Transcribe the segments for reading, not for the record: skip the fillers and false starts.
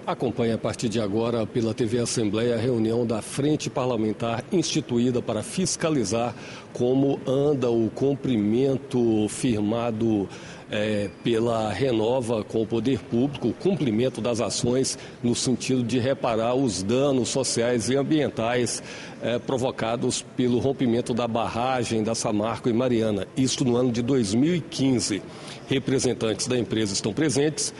Acompanhe a partir de agora pela TV Assembleia a reunião da Frente Parlamentar instituída para fiscalizar como anda o cumprimento firmado pela Renova com o Poder Público, o cumprimento das ações no sentido de reparar os danos sociais e ambientais provocados pelo rompimento da barragem da Samarco e Mariana. Isto no ano de 2015. Representantes da empresa estão presentes.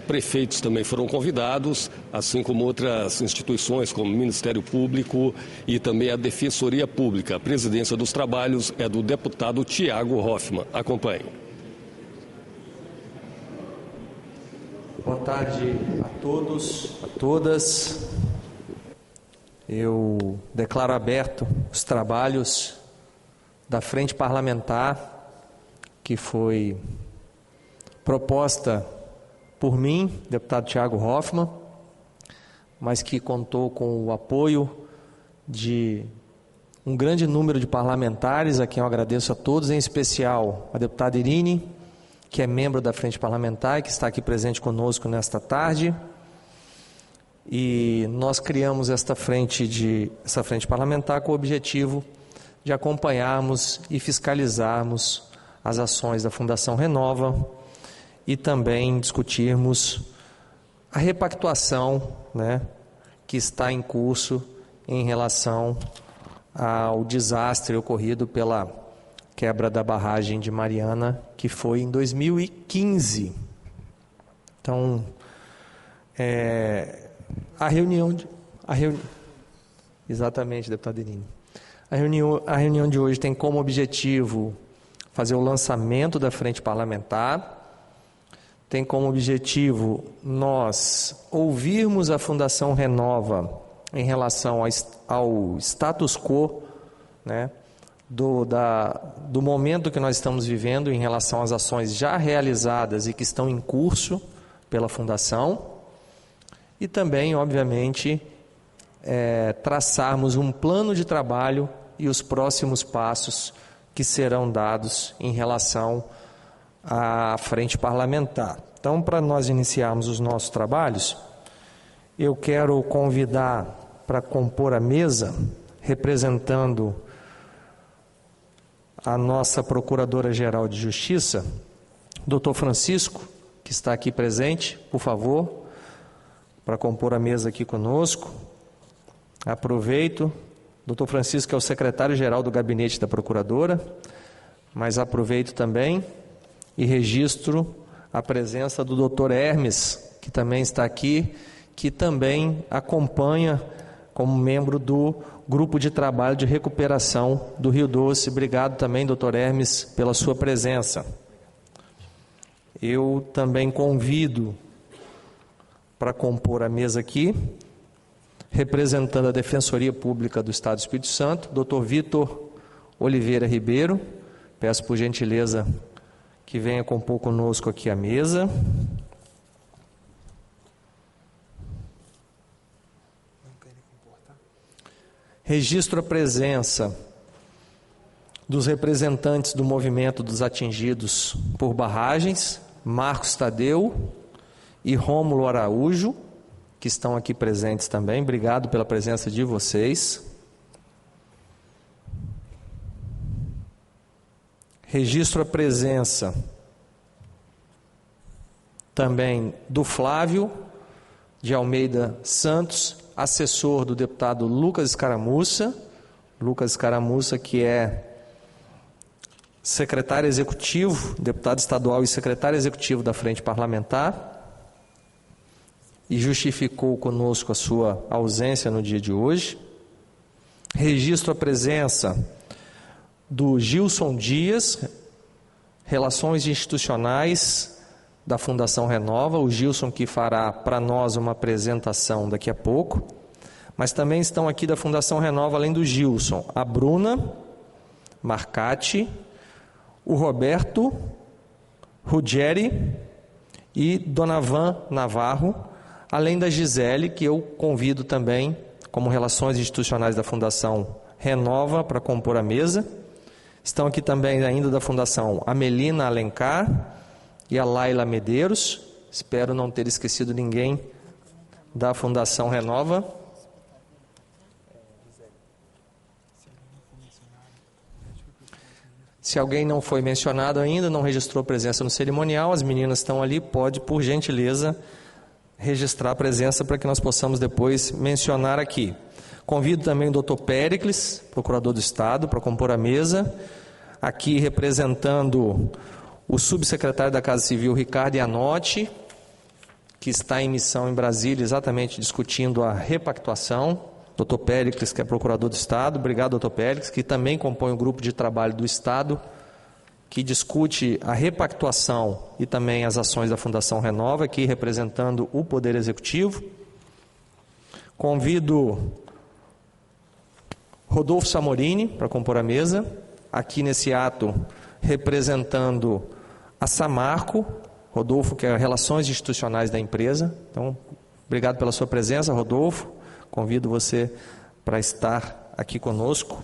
Prefeitos também foram convidados, assim como outras instituições, como o Ministério Público e também a Defensoria Pública. A presidência dos trabalhos é do deputado Tiago Hoffmann. Acompanhe. Boa tarde a todos, a todas. Eu declaro aberto os trabalhos da Frente Parlamentar, que foi proposta por mim, deputado Tiago Hoffmann, mas que contou com o apoio de um grande número de parlamentares, a quem eu agradeço a todos, em especial a deputada Irine, que é membro da Frente Parlamentar e que está aqui presente conosco nesta tarde. E nós criamos esta frente parlamentar com o objetivo de acompanharmos e fiscalizarmos as ações da Fundação Renova e também discutirmos a repactuação, que está em curso em relação ao desastre ocorrido pela quebra da barragem de Mariana, que foi em 2015. Então, exatamente, deputada Irine. A reunião de hoje tem como objetivo fazer o lançamento da Frente Parlamentar, tem como objetivo nós ouvirmos a Fundação Renova em relação ao status quo, do momento que nós estamos vivendo em relação às ações já realizadas e que estão em curso pela Fundação, e também, obviamente, traçarmos um plano de trabalho e os próximos passos que serão dados em relação à Frente Parlamentar. Então, para nós iniciarmos os nossos trabalhos, eu quero convidar para compor a mesa, representando a nossa Procuradora-Geral de Justiça, Dr. Francisco, que está aqui presente, por favor, para compor a mesa aqui conosco. Aproveito, Dr. Francisco é o secretário-geral do gabinete da Procuradora, mas aproveito também e registro a presença do Dr. Hermes, que também está aqui, que também acompanha como membro do Grupo de Trabalho de Recuperação do Rio Doce. Obrigado também, Dr. Hermes, pela sua presença. Eu também convido para compor a mesa aqui, representando a Defensoria Pública do Estado do Espírito Santo, Dr. Vitor Oliveira Ribeiro. Peço por gentileza que venha compor conosco aqui a mesa. Registro a presença dos representantes do movimento dos atingidos por barragens, Marcos Tadeu e Rômulo Araújo, que estão aqui presentes também. Obrigado pela presença de vocês. Registro a presença também do Flávio de Almeida Santos, assessor do deputado Lucas Escaramuça. Lucas Escaramuça, que é secretário executivo, deputado estadual e secretário executivo da Frente Parlamentar, e justificou conosco a sua ausência no dia de hoje. Registro a presença do Gilson Dias, Relações Institucionais da Fundação Renova, o Gilson que fará para nós uma apresentação daqui a pouco, mas também estão aqui da Fundação Renova, além do Gilson, a Bruna Marcati, o Roberto Ruggeri e Dona Van Navarro, além da Gisele, que eu convido também como Relações Institucionais da Fundação Renova para compor a mesa. Estão aqui também ainda da Fundação a Melina Alencar e a Laila Medeiros. Espero não ter esquecido ninguém da Fundação Renova. Se alguém não foi mencionado ainda, não registrou presença no cerimonial, as meninas estão ali, pode, por gentileza, registrar a presença para que nós possamos depois mencionar aqui. Convido também o Dr. Péricles, procurador do Estado, para compor a mesa. Aqui representando o subsecretário da Casa Civil, Ricardo Ianotti, que está em missão em Brasília, exatamente discutindo a repactuação. Dr. Péricles, que é procurador do Estado. Obrigado, Dr. Péricles, que também compõe o grupo de trabalho do Estado, que discute a repactuação e também as ações da Fundação Renova, aqui representando o Poder Executivo. Convido Rodolfo Samorini para compor a mesa, aqui nesse ato representando a Samarco. Rodolfo, que é Relações Institucionais da empresa. Então, obrigado pela sua presença, Rodolfo. Convido você para estar aqui conosco.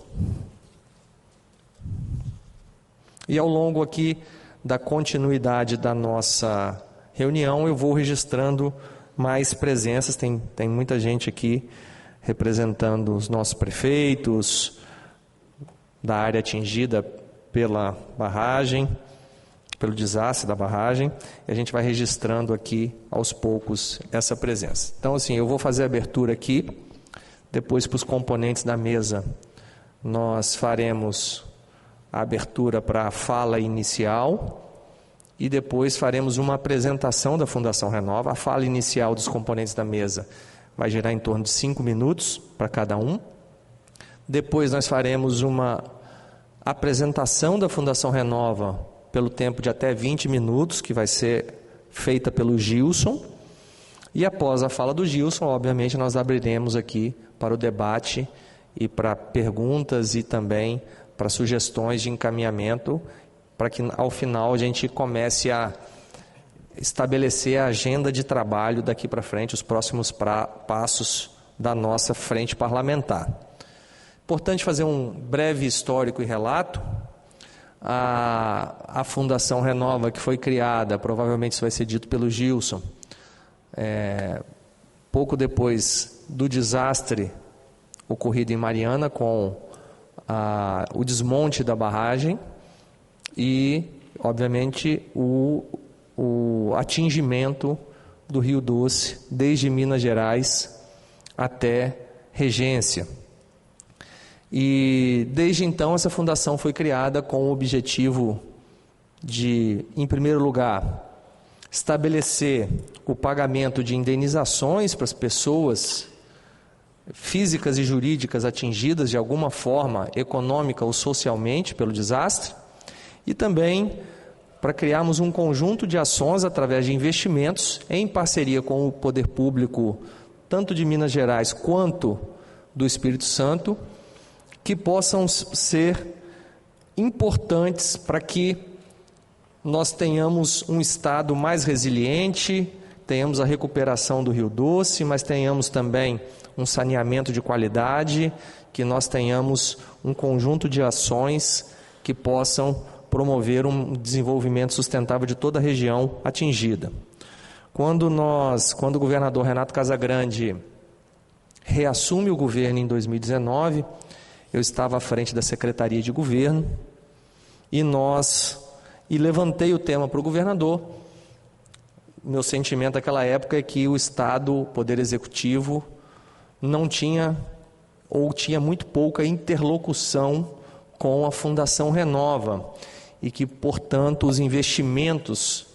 E ao longo aqui da continuidade da nossa reunião, eu vou registrando mais presenças. Tem muita gente aqui representando os nossos prefeitos da área atingida pela barragem, pelo desastre da barragem, e a gente vai registrando aqui aos poucos essa presença. Então, assim, eu vou fazer a abertura aqui, depois para os componentes da mesa nós faremos a abertura para a fala inicial e depois faremos uma apresentação da Fundação Renova. A fala inicial dos componentes da mesa vai gerar em torno de 5 minutos para cada um. Depois nós faremos uma apresentação da Fundação Renova pelo tempo de até 20 minutos, que vai ser feita pelo Gilson. E após a fala do Gilson, obviamente, nós abriremos aqui para o debate e para perguntas e também para sugestões de encaminhamento, para que ao final a gente comece a estabelecer a agenda de trabalho daqui para frente, os próximos passos da nossa frente parlamentar. Importante fazer um breve histórico e relato. A Fundação Renova, que foi criada, provavelmente isso vai ser dito pelo Gilson, pouco depois do desastre ocorrido em Mariana, com o desmonte da barragem e, obviamente, o atingimento do Rio Doce, desde Minas Gerais até Regência. E desde então essa fundação foi criada com o objetivo de, em primeiro lugar, estabelecer o pagamento de indenizações para as pessoas físicas e jurídicas atingidas de alguma forma econômica ou socialmente pelo desastre, e também para criarmos um conjunto de ações através de investimentos em parceria com o poder público, tanto de Minas Gerais quanto do Espírito Santo, que possam ser importantes para que nós tenhamos um estado mais resiliente, tenhamos a recuperação do Rio Doce, mas tenhamos também um saneamento de qualidade, que nós tenhamos um conjunto de ações que possam promover um desenvolvimento sustentável de toda a região atingida. Quando o governador Renato Casagrande reassume o governo em 2019, eu estava à frente da Secretaria de Governo e levantei o tema para o governador. Meu sentimento naquela época é que o Estado, o Poder Executivo, não tinha ou tinha muito pouca interlocução com a Fundação Renova e que, portanto, os investimentos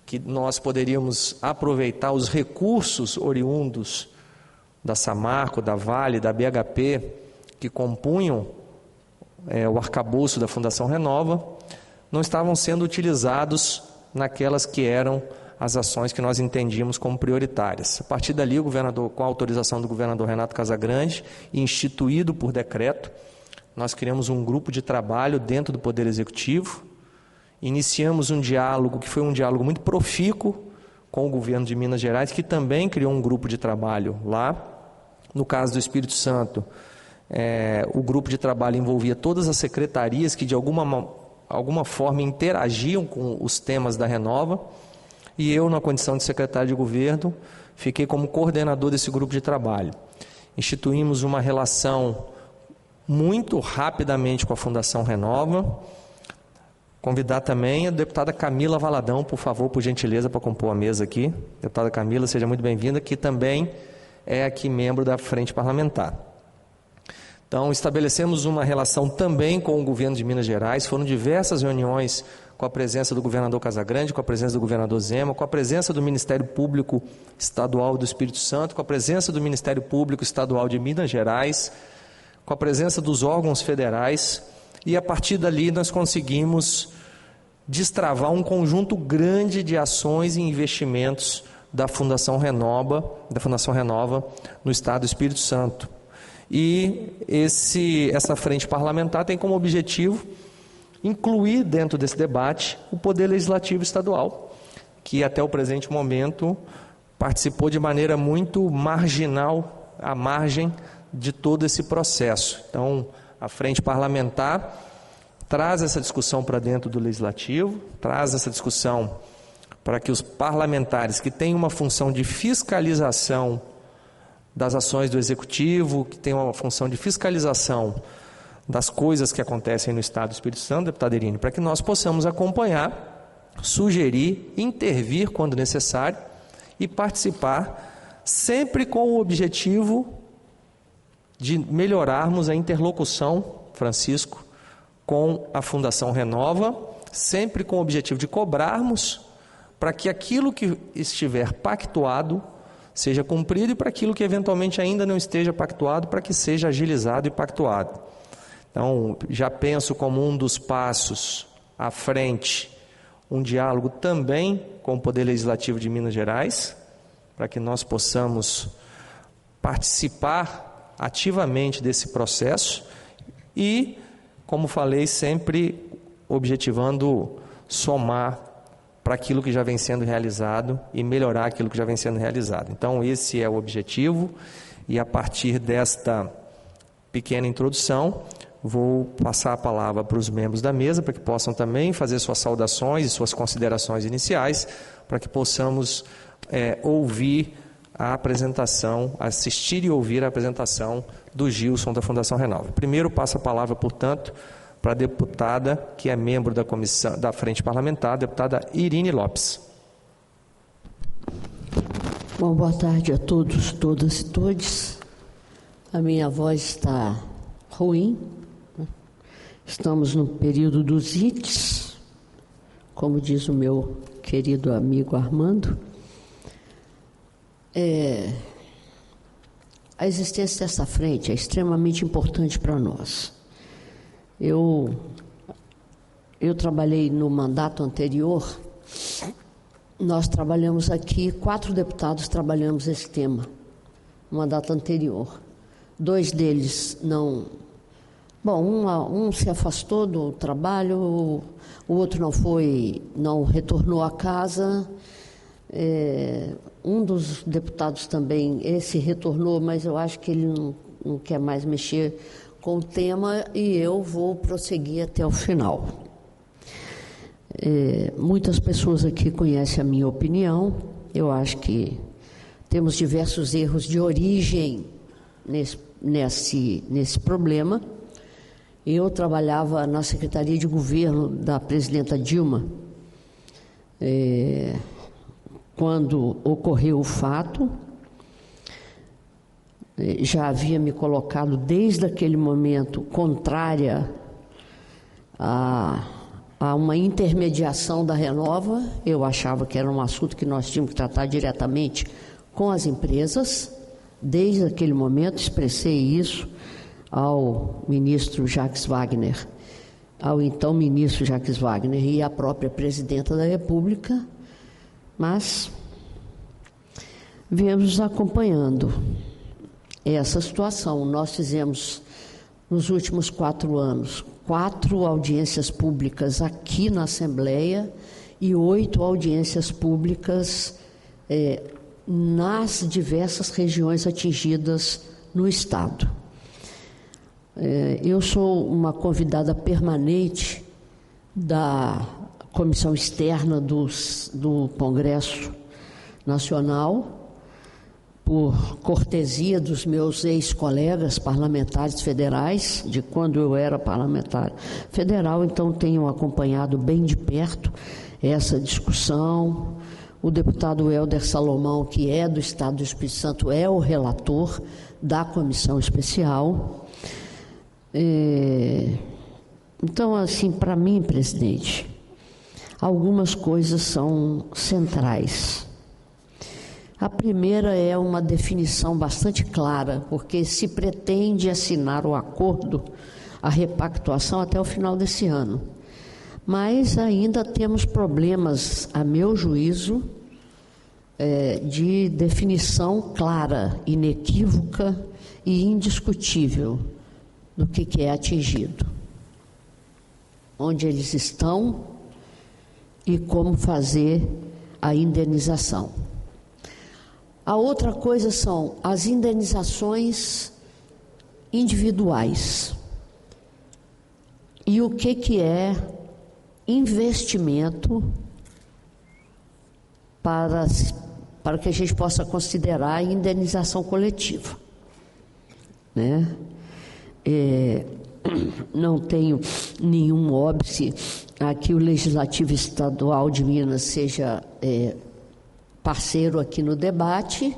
que nós poderíamos aproveitar, os recursos oriundos da Samarco, da Vale, da BHP, que compunham o arcabouço da Fundação Renova, não estavam sendo utilizados naquelas que eram as ações que nós entendíamos como prioritárias. A partir dali, o governador, com a autorização do governador Renato Casagrande, instituído por decreto, nós criamos um grupo de trabalho dentro do Poder Executivo, iniciamos um diálogo que foi um diálogo muito profícuo com o governo de Minas Gerais, que também criou um grupo de trabalho lá. No caso do Espírito Santo, o grupo de trabalho envolvia todas as secretarias que de alguma forma interagiam com os temas da Renova, e eu, na condição de secretário de governo, fiquei como coordenador desse grupo de trabalho. Instituímos uma relação muito rapidamente com a Fundação Renova. Convidar também a deputada Camila Valadão, por favor, por gentileza, para compor a mesa aqui. Deputada Camila, seja muito bem-vinda, que também é aqui membro da Frente Parlamentar. Então, estabelecemos uma relação também com o governo de Minas Gerais. Foram diversas reuniões com a presença do governador Casagrande, com a presença do governador Zema, com a presença do Ministério Público Estadual do Espírito Santo, com a presença do Ministério Público Estadual de Minas Gerais, com a presença dos órgãos federais, e a partir dali nós conseguimos destravar um conjunto grande de ações e investimentos da Fundação Renova no Estado do Espírito Santo. E essa frente parlamentar tem como objetivo incluir dentro desse debate o Poder Legislativo Estadual, que até o presente momento participou de maneira muito marginal, à margem de todo esse processo. Então, a frente parlamentar traz essa discussão para dentro do Legislativo, traz essa discussão para que os parlamentares que têm uma função de fiscalização das ações do Executivo, que têm uma função de fiscalização das coisas que acontecem no Estado do Espírito Santo, deputada Irine, para que nós possamos acompanhar, sugerir, intervir quando necessário e participar, sempre com o objetivo de melhorarmos a interlocução, Francisco, com a Fundação Renova, sempre com o objetivo de cobrarmos para que aquilo que estiver pactuado seja cumprido e para aquilo que eventualmente ainda não esteja pactuado, para que seja agilizado e pactuado. Então, já penso como um dos passos à frente, um diálogo também com o Poder Legislativo de Minas Gerais, para que nós possamos participar ativamente desse processo e, como falei, sempre objetivando somar para aquilo que já vem sendo realizado e melhorar aquilo que já vem sendo realizado. Então, esse é o objetivo, e a partir desta pequena introdução, vou passar a palavra para os membros da mesa, para que possam também fazer suas saudações e suas considerações iniciais, para que possamos ouvir a apresentação, assistir e ouvir a apresentação do Gilson da Fundação Renova. Primeiro passo a palavra, portanto, para a deputada que é membro da comissão da Frente Parlamentar, a deputada Irine Lopes. Bom, boa tarde a todos, todas e todes. A minha voz está ruim. Estamos no período dos ites, como diz o meu querido amigo Armando. A existência dessa frente é extremamente importante para nós. Eu trabalhei no mandato anterior, nós trabalhamos aqui, 4 deputados trabalhamos esse tema, no mandato anterior. 2 deles não... Bom, um se afastou do trabalho, o outro não retornou à casa. Um dos deputados também, esse retornou, mas eu acho que ele não quer mais mexer com o tema e eu vou prosseguir até o final. Muitas pessoas aqui conhecem a minha opinião. Eu acho que temos diversos erros de origem nesse problema. Eu trabalhava na Secretaria de Governo da presidenta Dilma, quando ocorreu o fato. Já havia me colocado desde aquele momento contrária a uma intermediação da Renova. Eu achava que era um assunto que nós tínhamos que tratar diretamente com as empresas. Desde aquele momento expressei isso ao ministro Jacques Wagner, ao então ministro Jacques Wagner e à própria presidenta da República, mas viemos acompanhando essa situação. Nós fizemos, nos últimos 4 anos, 4 audiências públicas aqui na Assembleia e 8 audiências públicas nas diversas regiões atingidas no Estado. Eu sou uma convidada permanente da Comissão Externa do Congresso Nacional. por cortesia dos meus ex-colegas parlamentares federais, de quando eu era parlamentar federal, então tenho acompanhado bem de perto essa discussão. O deputado Helder Salomão, que é do Estado do Espírito Santo, é o relator da comissão especial. Então, assim, para mim, presidente, algumas coisas são centrais. A primeira é uma definição bastante clara, porque se pretende assinar o acordo, a repactuação até o final desse ano. Mas ainda temos problemas, a meu juízo, de definição clara, inequívoca e indiscutível do que é atingido, onde eles estão e como fazer a indenização. A outra coisa são as indenizações individuais e o que é investimento para que a gente possa considerar a indenização coletiva, né? Não tenho nenhum óbice a que o Legislativo Estadual de Minas seja parceiro aqui no debate,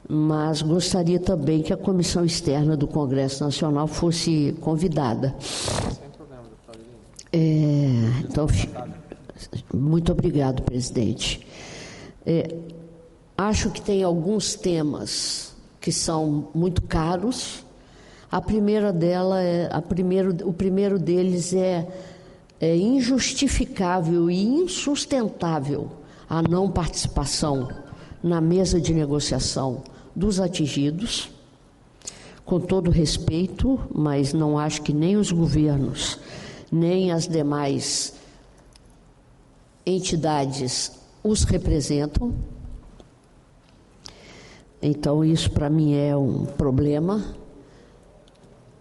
mas gostaria também que a Comissão Externa do Congresso Nacional fosse convidada. Sem problema, deputado Lino. Então, muito obrigado, presidente. Acho que tem alguns temas que são muito caros. A primeira dela o primeiro deles é injustificável e insustentável a não participação na mesa de negociação dos atingidos, com todo respeito, mas não acho que nem os governos, nem as demais entidades os representam. Então, isso para mim é um problema.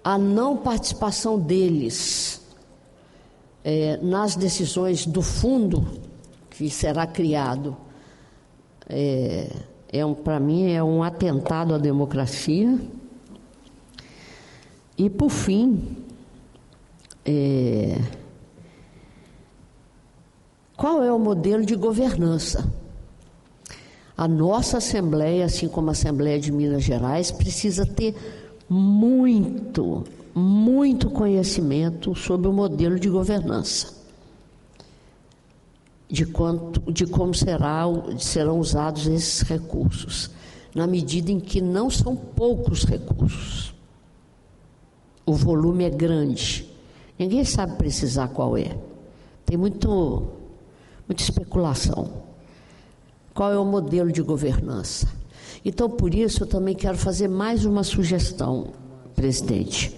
A não participação deles nas decisões do fundo que será criado, para mim, é um atentado à democracia. E, por fim, qual é o modelo de governança? A nossa Assembleia, assim como a Assembleia de Minas Gerais, precisa ter muito conhecimento sobre o modelo de governança, de como serão usados esses recursos, na medida em que não são poucos recursos. O volume é grande. Ninguém sabe precisar qual é. Tem muita especulação. Qual é o modelo de governança? Então, por isso, eu também quero fazer mais uma sugestão, presidente.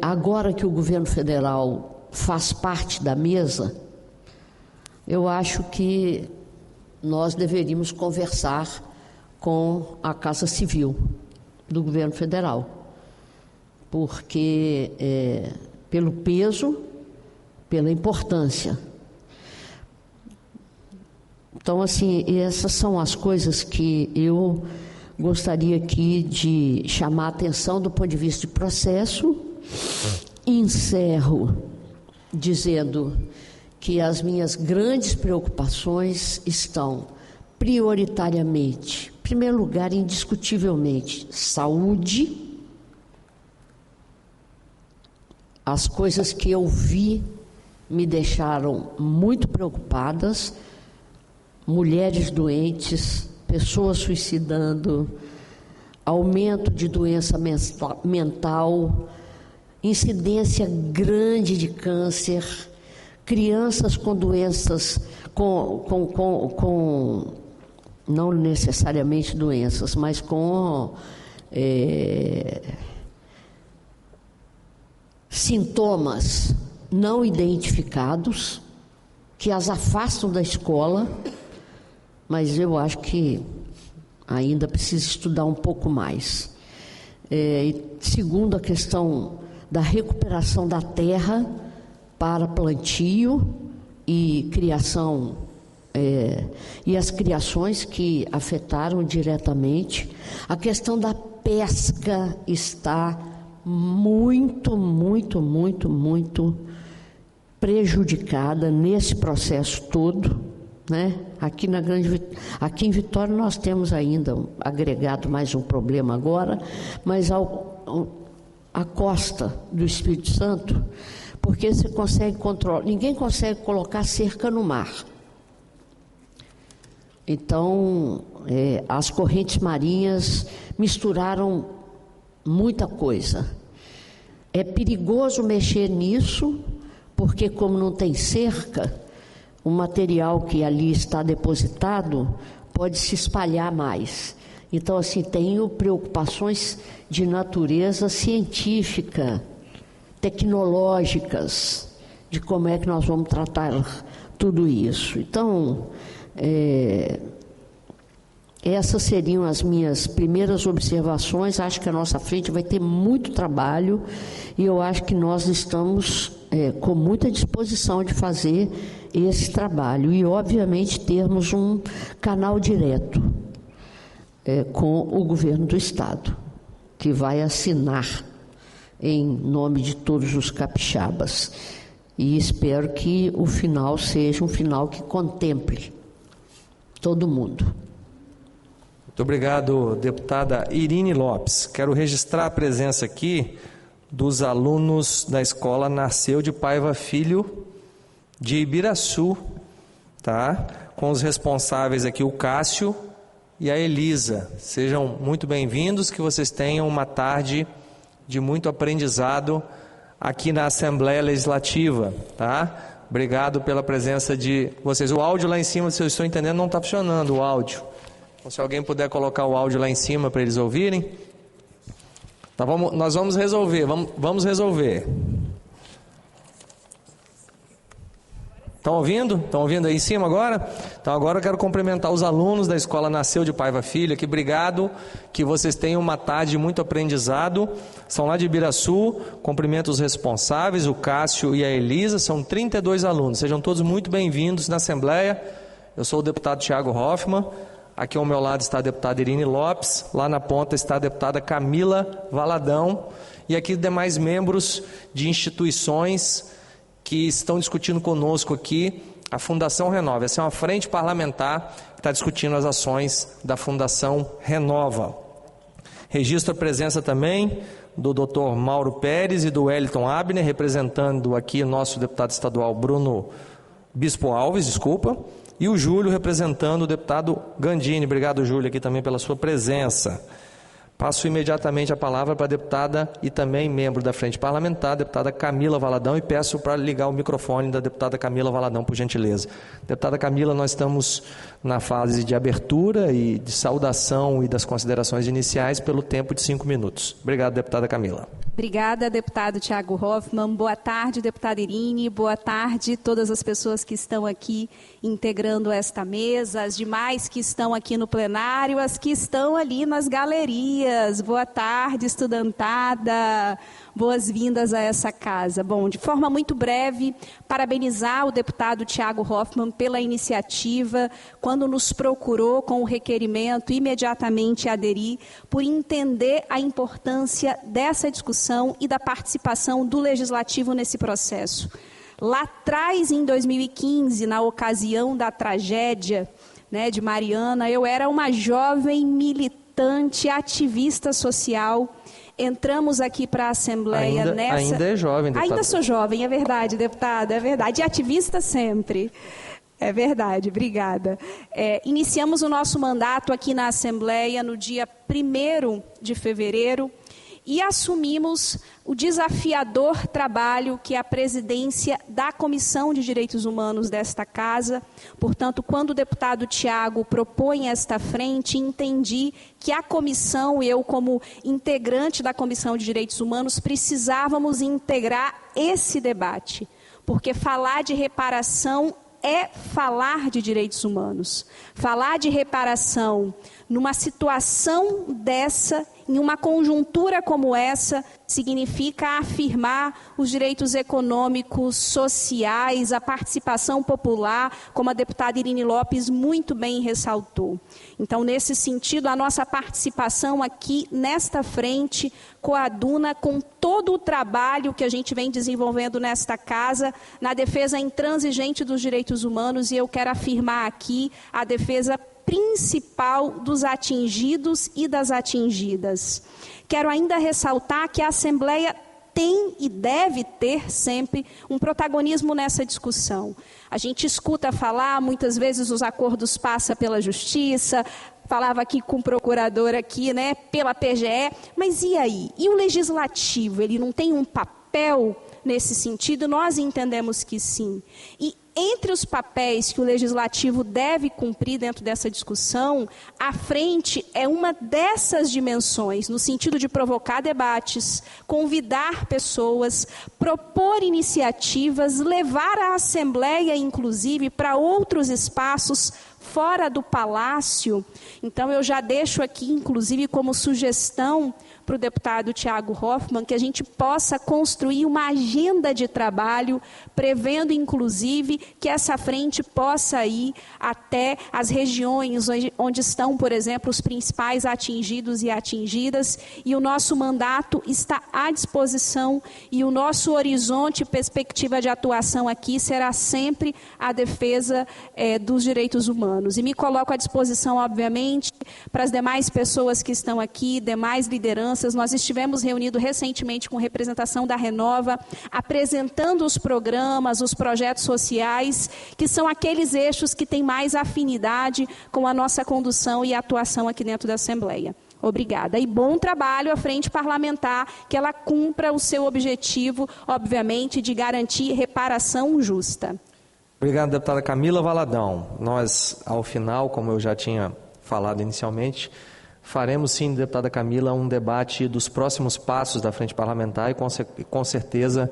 Agora que o governo federal faz parte da mesa, eu acho que nós deveríamos conversar com a Casa Civil do governo federal, porque pelo peso, pela importância. Então, assim, essas são as coisas que eu gostaria aqui de chamar a atenção do ponto de vista de processo. Encerro dizendo que as minhas grandes preocupações estão prioritariamente, em primeiro lugar, indiscutivelmente, saúde. As coisas que eu vi me deixaram muito preocupadas: mulheres doentes, pessoas suicidando, aumento de doença mental, incidência grande de câncer, crianças com doenças, não necessariamente doenças, mas com sintomas não identificados, que as afastam da escola. Mas eu acho que ainda precisa estudar um pouco mais. Segundo, a questão da recuperação da terra para plantio e criação e as criações que afetaram diretamente. A questão da pesca está muito prejudicada nesse processo todo, né? Aqui em Vitória nós temos ainda agregado mais um problema agora, mas a costa do Espírito Santo, porque você consegue controlar, ninguém consegue colocar cerca no mar. Então, as correntes marinhas misturaram muita coisa. É perigoso mexer nisso, porque como não tem cerca, o material que ali está depositado pode se espalhar mais. Então, assim, tenho preocupações de natureza científica, tecnológicas, de como é que nós vamos tratar tudo isso. Então, essas seriam as minhas primeiras observações. Acho que a nossa frente vai ter muito trabalho e eu acho que nós estamos com muita disposição de fazer esse trabalho e, obviamente, termos um canal direto com o governo do Estado, que vai assinar em nome de todos os capixabas. E espero que o final seja um final que contemple todo mundo. Muito obrigado, deputada Irine Lopes. Quero registrar a presença aqui dos alunos da escola Nasceu de Paiva Filho de Ibiraçu, tá? Com os responsáveis aqui, o Cássio e a Elisa. Sejam muito bem-vindos, que vocês tenham uma tarde de muito aprendizado aqui na Assembleia Legislativa, tá? Obrigado pela presença de vocês. O áudio lá em cima, se eu estou entendendo, não está funcionando o áudio. Então, se alguém puder colocar o áudio lá em cima para eles ouvirem. Tá, nós vamos resolver, vamos resolver. Estão ouvindo? Estão ouvindo aí em cima agora? Então agora eu quero cumprimentar os alunos da Escola Nasceu de Paiva Filho, que obrigado, que vocês tenham uma tarde de muito aprendizado. São lá de Ibiraçu, cumprimento os responsáveis, o Cássio e a Elisa, são 32 alunos. Sejam todos muito bem-vindos na Assembleia. Eu sou o deputado Thiago Hoffmann, aqui ao meu lado está a deputada Irine Lopes, lá na ponta está a deputada Camila Valadão, e aqui demais membros de instituições que estão discutindo conosco aqui a Fundação Renova. Essa é uma frente parlamentar que está discutindo as ações da Fundação Renova. Registro a presença também do Dr. Mauro Pérez e do Wellington Abner, representando aqui o nosso deputado estadual Bruno Bispo Alves, e o Júlio representando o deputado Gandini. Obrigado, Júlio, aqui também pela sua presença. Passo imediatamente a palavra para a deputada e também membro da Frente Parlamentar, a deputada Camila Valadão, e peço para ligar o microfone da deputada Camila Valadão, por gentileza. Deputada Camila, nós estamos na fase de abertura e de saudação e das considerações iniciais pelo tempo de 5 minutos. Obrigado, deputada Camila. Obrigada, deputado Thiago Hoffmann. Boa tarde, deputada Irine. Boa tarde todas as pessoas que estão aqui integrando esta mesa, as demais que estão aqui no plenário, as que estão ali nas galerias. Boa tarde, estudantada. Boas-vindas a essa casa. Bom, de forma muito breve, parabenizar o deputado Thiago Hoffmann pela iniciativa, quando nos procurou com o requerimento, imediatamente aderir, por entender a importância dessa discussão e da participação do Legislativo nesse processo. Lá atrás, em 2015, na ocasião da tragédia, de Mariana, eu era uma jovem militante, ativista social. Entramos aqui para a Assembleia Ainda é jovem, deputada. Ainda sou jovem, é verdade, deputada, é verdade. E ativista sempre. É verdade, obrigada. Iniciamos o nosso mandato aqui na Assembleia no dia 1º de fevereiro e assumimos o desafiador trabalho que é a presidência da Comissão de Direitos Humanos desta Casa. Portanto, quando o deputado Thiago propõe esta frente, entendi que a comissão, eu como integrante da Comissão de Direitos Humanos, precisávamos integrar esse debate, porque falar de reparação é falar de direitos humanos. Falar de reparação numa situação dessa em uma conjuntura como essa, significa afirmar os direitos econômicos, sociais, a participação popular, como a deputada Irine Lopes muito bem ressaltou. Então, nesse sentido, a nossa participação aqui nesta frente coaduna com todo o trabalho que a gente vem desenvolvendo nesta casa, na defesa intransigente dos direitos humanos, e eu quero afirmar aqui a defesa principal dos atingidos e das atingidas. Quero ainda ressaltar que a Assembleia tem e deve ter sempre um protagonismo nessa discussão. A gente escuta falar, muitas vezes os acordos passam pela Justiça, falava aqui com o procurador aqui, né, pela PGE, mas e aí? E o Legislativo, ele não tem um papel nesse sentido? Nós entendemos que sim. E entre os papéis que o Legislativo deve cumprir dentro dessa discussão, a frente é uma dessas dimensões, no sentido de provocar debates, convidar pessoas, propor iniciativas, levar a Assembleia, inclusive, para outros espaços fora do Palácio. Então, eu já deixo aqui, inclusive, como sugestão para o deputado Thiago Hoffmann, que a gente possa construir uma agenda de trabalho, prevendo, inclusive, que essa frente possa ir até as regiões onde estão, por exemplo, os principais atingidos e atingidas, e o nosso mandato está à disposição, e o nosso horizonte e perspectiva de atuação aqui será sempre a defesa dos direitos humanos. E me coloco à disposição, obviamente, para as demais pessoas que estão aqui, demais lideranças. Nós estivemos reunidos recentemente com representação da Renova, apresentando os programas, os projetos sociais, que são aqueles eixos que têm mais afinidade com a nossa condução e atuação aqui dentro da Assembleia. Obrigada. E bom trabalho à frente parlamentar, que ela cumpra o seu objetivo, obviamente, de garantir reparação justa. Obrigado, deputada Camila Valadão. Nós, ao final, como eu já tinha falado inicialmente, faremos sim, deputada Camila, um debate dos próximos passos da frente parlamentar e com certeza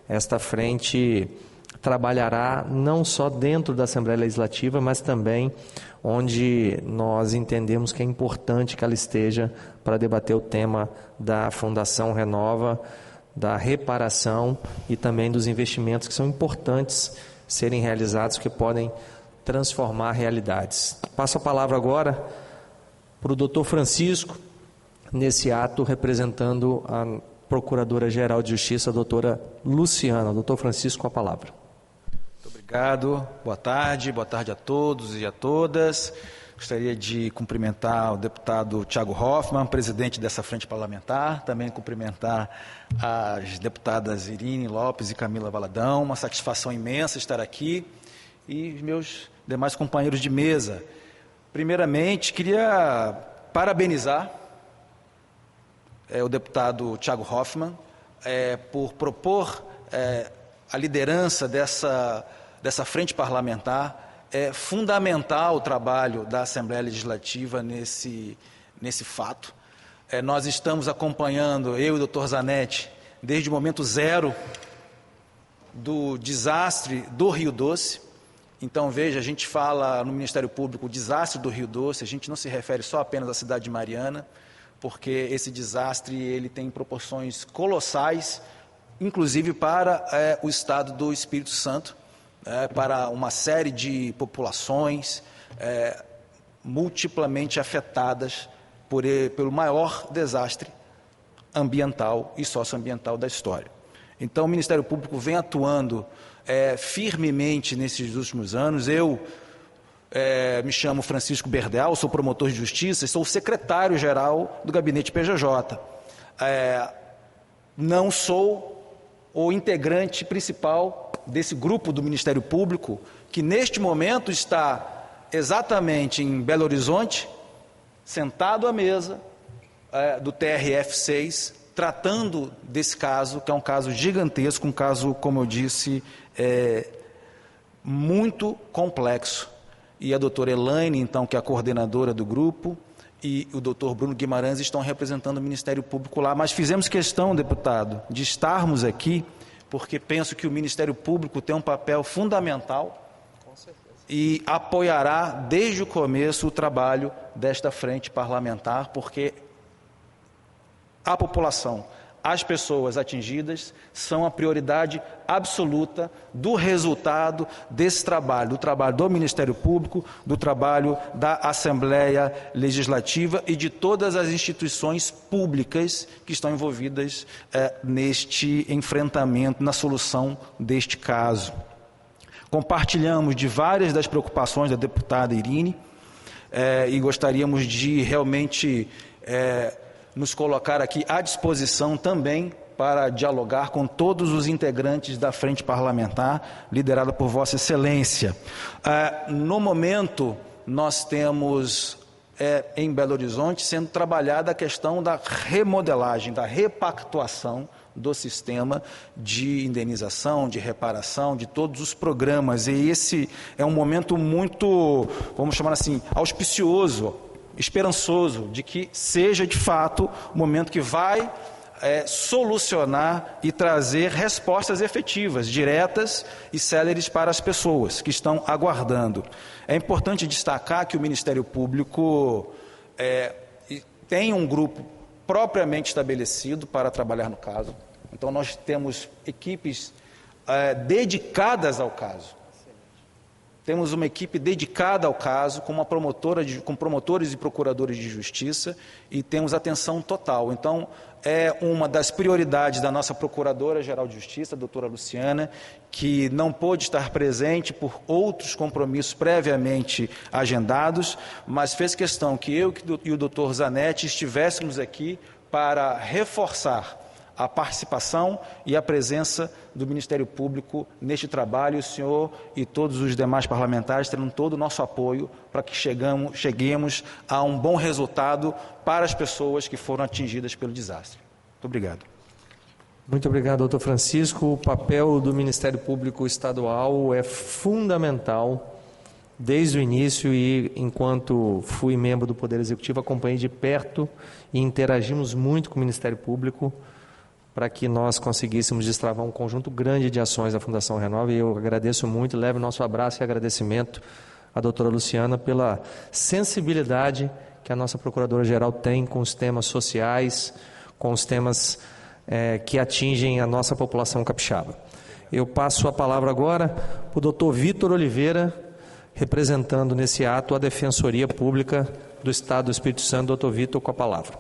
esta frente trabalhará não só dentro da Assembleia Legislativa, mas também onde nós entendemos que é importante que ela esteja para debater o tema da Fundação Renova, da reparação e também dos investimentos que são importantes serem realizados, que podem transformar realidades. Passo a palavra agora para o doutor Francisco, nesse ato representando a Procuradora-Geral de Justiça, a doutora Luciana. Doutor Francisco, com a palavra. Muito obrigado, boa tarde a todos e a todas. Gostaria de cumprimentar o deputado Thiago Hoffmann, presidente dessa frente parlamentar, também cumprimentar as deputadas Irine Lopes e Camila Valadão, uma satisfação imensa estar aqui, e meus demais companheiros de mesa. Primeiramente, queria parabenizar o deputado Thiago Hoffmann por propor a liderança dessa frente parlamentar. É fundamental o trabalho da Assembleia Legislativa nesse fato. Nós estamos acompanhando, eu e o doutor Zanetti, desde o momento zero do desastre do Rio Doce. Então, veja, a gente fala no Ministério Público o desastre do Rio Doce, a gente não se refere só apenas à cidade de Mariana, porque esse desastre ele tem proporções colossais, inclusive para o estado do Espírito Santo, para uma série de populações multiplamente afetadas pelo maior desastre ambiental e socioambiental da história. Então, o Ministério Público vem atuando firmemente nesses últimos anos. Eu me chamo Francisco Berdeal, sou promotor de justiça e sou secretário-geral do gabinete PJJ. Não sou o integrante principal desse grupo do Ministério Público, que neste momento está exatamente em Belo Horizonte, sentado à mesa do TRF6, tratando desse caso, que é um caso gigantesco, um caso, como eu disse, muito complexo. E a doutora Elaine, então, que é a coordenadora do grupo, e o doutor Bruno Guimarães estão representando o Ministério Público lá. Mas fizemos questão, deputado, de estarmos aqui, porque penso que o Ministério Público tem um papel fundamental e apoiará desde o começo o trabalho desta frente parlamentar, porque a população, as pessoas atingidas são a prioridade absoluta do resultado desse trabalho, do trabalho do Ministério Público, do trabalho da Assembleia Legislativa e de todas as instituições públicas que estão envolvidas neste enfrentamento, na solução deste caso. Compartilhamos de várias das preocupações da deputada Irine e gostaríamos de realmente nos colocar aqui à disposição também para dialogar com todos os integrantes da Frente Parlamentar, liderada por Vossa Excelência. No momento, nós temos em Belo Horizonte sendo trabalhada a questão da remodelagem, da repactuação do sistema de indenização, de reparação, de todos os programas. E esse é um momento muito, vamos chamar assim, auspicioso, esperançoso, de que seja de fato o momento que vai solucionar e trazer respostas efetivas, diretas e céleres para as pessoas que estão aguardando. É importante destacar que o Ministério Público tem um grupo propriamente estabelecido para trabalhar no caso. Então nós temos equipes dedicadas ao caso. Temos uma equipe dedicada ao caso, com promotores e procuradores de justiça, e temos atenção total. Então, é uma das prioridades da nossa Procuradora-Geral de Justiça, a doutora Luciana, que não pôde estar presente por outros compromissos previamente agendados, mas fez questão que eu e o doutor Zanetti estivéssemos aqui para reforçar a participação e a presença do Ministério Público neste trabalho. O senhor e todos os demais parlamentares terão todo o nosso apoio para que cheguemos a um bom resultado para as pessoas que foram atingidas pelo desastre. Muito obrigado. Muito obrigado, doutor Francisco. O papel do Ministério Público Estadual é fundamental desde o início e, enquanto fui membro do Poder Executivo, acompanhei de perto e interagimos muito com o Ministério Público para que nós conseguíssemos destravar um conjunto grande de ações da Fundação Renova, e eu agradeço muito, levo nosso abraço e agradecimento à doutora Luciana pela sensibilidade que a nossa Procuradora-Geral tem com os temas sociais, com os temas que atingem a nossa população capixaba. Eu passo a palavra agora para o doutor Vitor Oliveira, representando nesse ato a Defensoria Pública do Estado do Espírito Santo. Doutor Vitor, com a palavra.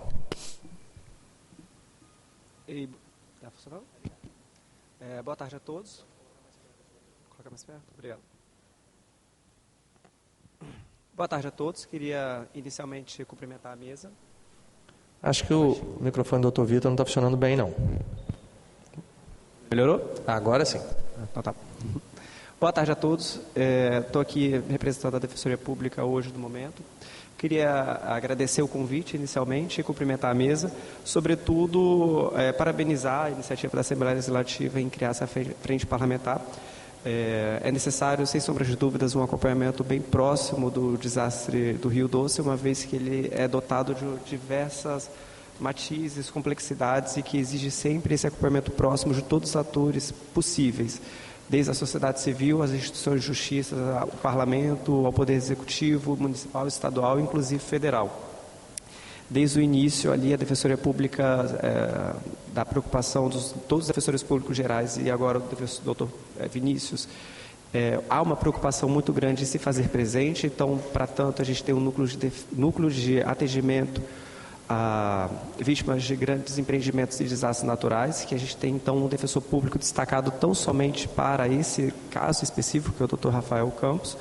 Está funcionando? Boa tarde a todos. Coloca mais perto. Obrigado. Boa tarde a todos. Queria inicialmente cumprimentar a mesa. Acho que o microfone do doutor Vitor não está funcionando bem, não. Melhorou? Agora sim. Então tá. Boa tarde a todos. Estou aqui representando a Defensoria Pública hoje no momento. Queria agradecer o convite inicialmente e cumprimentar a mesa, sobretudo parabenizar a iniciativa da Assembleia Legislativa em criar essa frente parlamentar. É necessário, sem sombra de dúvidas, um acompanhamento bem próximo do desastre do Rio Doce, uma vez que ele é dotado de diversas matizes, complexidades, e que exige sempre esse acompanhamento próximo de todos os atores possíveis, desde a sociedade civil, as instituições de justiça, o parlamento, ao poder executivo, municipal, estadual, inclusive federal. Desde o início ali, a Defensoria Pública, da preocupação de todos os defensores públicos gerais e agora o doutor Vinícius, há uma preocupação muito grande em se fazer presente. Então, para tanto, a gente tem um núcleo de atendimento a vítimas de grandes empreendimentos e desastres naturais, que a gente tem, então, um defensor público destacado tão somente para esse caso específico, que é o Dr. Rafael Campos.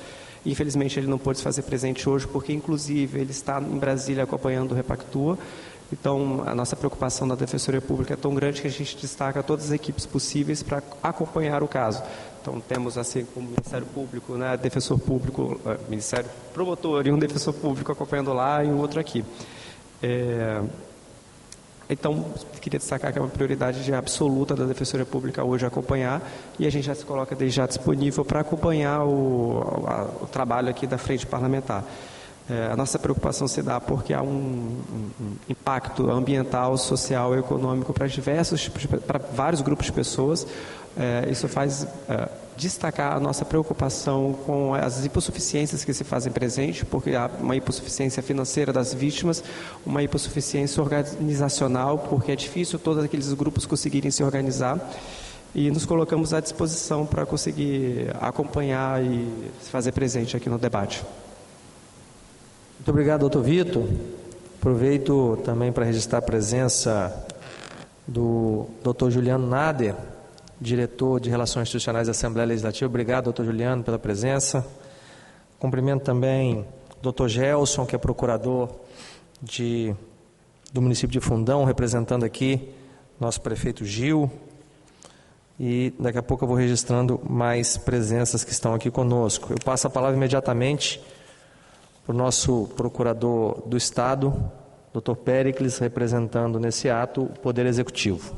Infelizmente, ele não pôde se fazer presente hoje, porque, inclusive, ele está em Brasília acompanhando o Repactua. Então, a nossa preocupação da Defensoria Pública é tão grande que a gente destaca todas as equipes possíveis para acompanhar o caso. Então, temos, assim como o Ministério Público, né, defensor público, Ministério Promotor e um defensor público acompanhando lá e um outro aqui. Então, queria destacar que é uma prioridade absoluta da Defensoria Pública hoje acompanhar, e a gente já se coloca desde já disponível para acompanhar o trabalho aqui da Frente Parlamentar. A nossa preocupação se dá porque há um impacto ambiental, social e econômico para vários grupos de pessoas. Isso faz destacar a nossa preocupação com as hipossuficiências que se fazem presente, porque há uma hipossuficiência financeira das vítimas, uma hipossuficiência organizacional, porque é difícil todos aqueles grupos conseguirem se organizar, e nos colocamos à disposição para conseguir acompanhar e se fazer presente aqui no debate. Muito obrigado, doutor Vitor. Aproveito também para registrar a presença do doutor Juliano Nader, diretor de Relações Institucionais da Assembleia Legislativa. Obrigado, doutor Juliano, pela presença. Cumprimento também o doutor Gelson, que é procurador do município de Fundão, representando aqui nosso prefeito Gil. E daqui a pouco eu vou registrando mais presenças que estão aqui conosco. Eu passo a palavra imediatamente para o nosso procurador do Estado, doutor Péricles, representando nesse ato o Poder Executivo.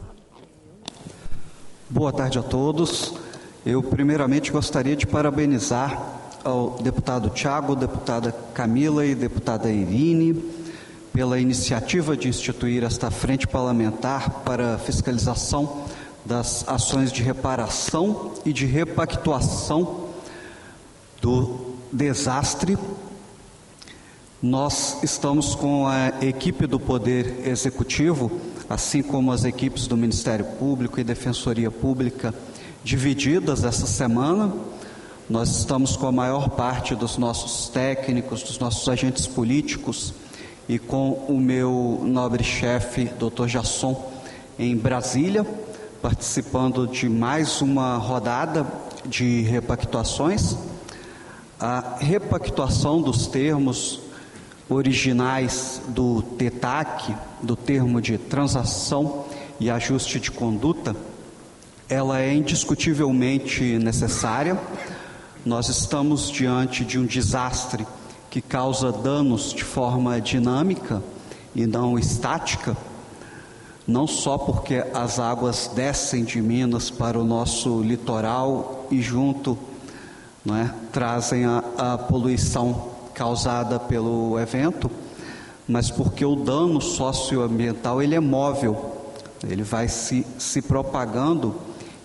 Boa tarde a todos. Eu primeiramente gostaria de parabenizar ao deputado Tiago, deputada Camila e deputada Irine pela iniciativa de instituir esta frente parlamentar para fiscalização das ações de reparação e de repactuação do desastre. Nós estamos com a equipe do Poder Executivo, assim como as equipes do Ministério Público e Defensoria Pública, divididas essa semana. Nós estamos com a maior parte dos nossos técnicos, dos nossos agentes políticos e com o meu nobre chefe, Dr. Jasson, em Brasília, participando de mais uma rodada de repactuações. A repactuação dos termos originais do TETAC, do termo de transação e ajuste de conduta, ela é indiscutivelmente necessária. Nós estamos diante de um desastre que causa danos de forma dinâmica e não estática, não só porque as águas descem de Minas para o nosso litoral e junto, trazem a poluição causada pelo evento, mas porque o dano socioambiental ele é móvel, ele vai se propagando,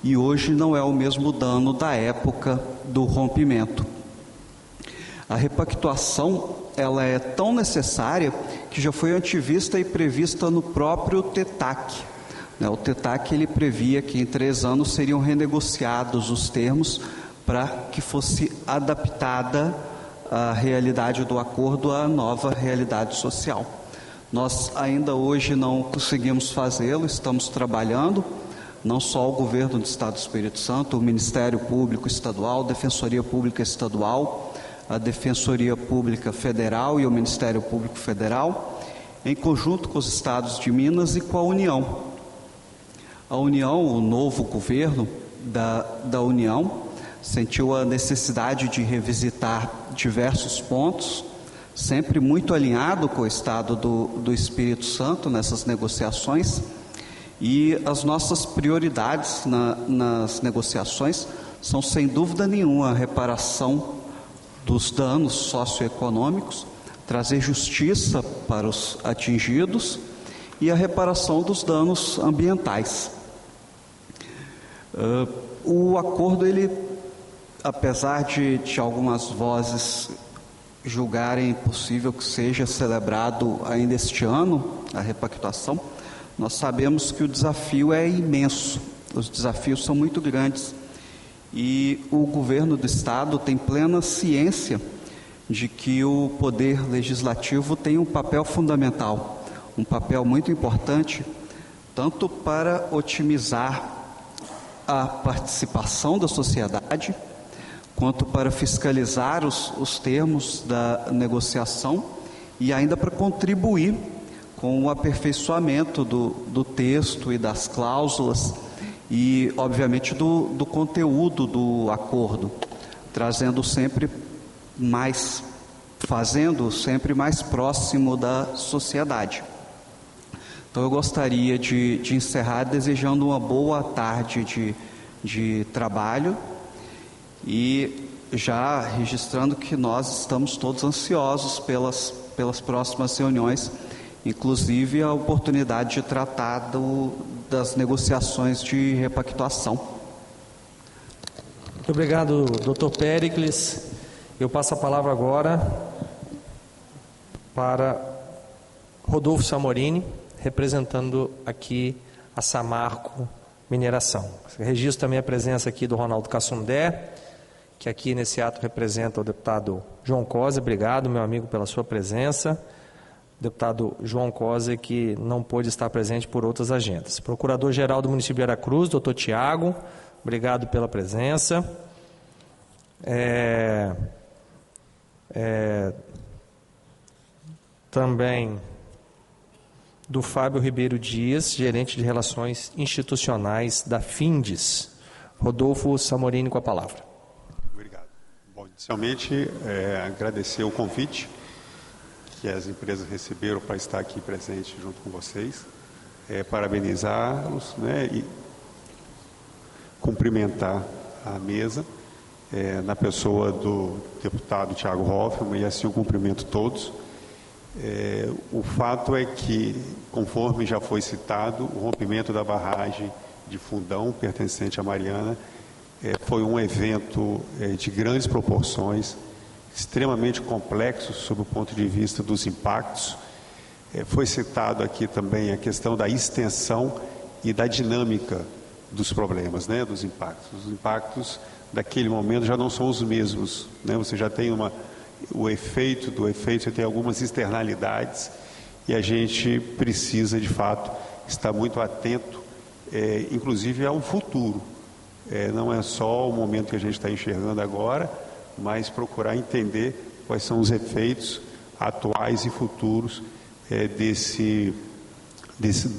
e hoje não é o mesmo dano da época do rompimento. A repactuação ela é tão necessária que já foi antivista e prevista no próprio TETAC. O TETAC ele previa que em 3 anos seriam renegociados os termos para que fosse adaptada a realidade do acordo à nova realidade social. Nós ainda hoje não conseguimos fazê-lo, estamos trabalhando, não só o governo do Estado do Espírito Santo, o Ministério Público Estadual, a Defensoria Pública Estadual, a Defensoria Pública Federal e o Ministério Público Federal, em conjunto com os estados de Minas e com a União. A União, o novo governo da União, sentiu a necessidade de revisitar diversos pontos, sempre muito alinhado com o Estado do Espírito Santo nessas negociações, e as nossas prioridades nas negociações são, sem dúvida nenhuma, a reparação dos danos socioeconômicos, trazer justiça para os atingidos e a reparação dos danos ambientais. O acordo, apesar de algumas vozes julgarem possível que seja celebrado ainda este ano, a repactuação, nós sabemos que o desafio é imenso, os desafios são muito grandes, e o governo do Estado tem plena ciência de que o Poder Legislativo tem um papel fundamental, um papel muito importante, tanto para otimizar a participação da sociedade, quanto para fiscalizar os termos da negociação e ainda para contribuir com o aperfeiçoamento do texto e das cláusulas e, obviamente, do conteúdo do acordo, fazendo sempre mais próximo da sociedade. Então, eu gostaria de encerrar desejando uma boa tarde de trabalho e já registrando que nós estamos todos ansiosos pelas próximas reuniões, inclusive a oportunidade de tratar das negociações de repactuação. Muito obrigado, Dr. Péricles. Eu passo a palavra agora para Rodolfo Samorini, representando aqui a Samarco Mineração. Registro também a presença aqui do Ronaldo Cassundé, que aqui nesse ato representa o deputado João Cosa. Obrigado, meu amigo, pela sua presença. Deputado João Cosa, que não pôde estar presente por outras agendas. Procurador-Geral do município de Aracruz, doutor Tiago, obrigado pela presença. Também do Fábio Ribeiro Dias, gerente de Relações Institucionais da Findes. Rodolfo Samorini com a palavra. Obrigado. Bom, inicialmente, agradecer o convite que as empresas receberam para estar aqui presente junto com vocês, parabenizá-los, né, e cumprimentar a mesa, na pessoa do deputado Thiago Hoffmann, e assim eu cumprimento todos. O fato é que, conforme já foi citado, o rompimento da barragem de Fundão, pertencente à Mariana, foi um evento de grandes proporções, extremamente complexo sob o ponto de vista dos impactos. Foi citado aqui também a questão da extensão e da dinâmica dos problemas, né, dos impactos. Os impactos daquele momento já não são os mesmos, né? Você já tem o efeito do efeito, você tem algumas externalidades e a gente precisa, de fato, estar muito atento, inclusive ao futuro. Não é só o momento que a gente está enxergando agora, mas procurar entender quais são os efeitos atuais e futuros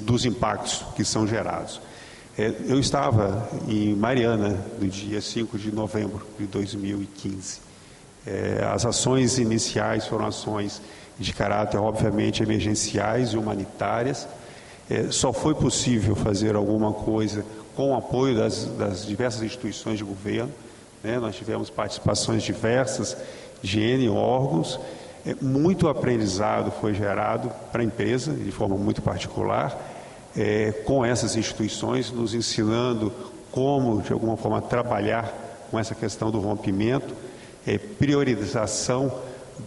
dos impactos que são gerados. Eu estava em Mariana no dia 5 de novembro de 2015. As ações iniciais foram ações de caráter, obviamente, emergenciais e humanitárias. Só foi possível fazer alguma coisa com o apoio das diversas instituições de governo, né? Nós tivemos participações diversas de N órgãos. Muito aprendizado foi gerado para a empresa, de forma muito particular, com essas instituições, nos ensinando como, de alguma forma, trabalhar com essa questão do rompimento, priorização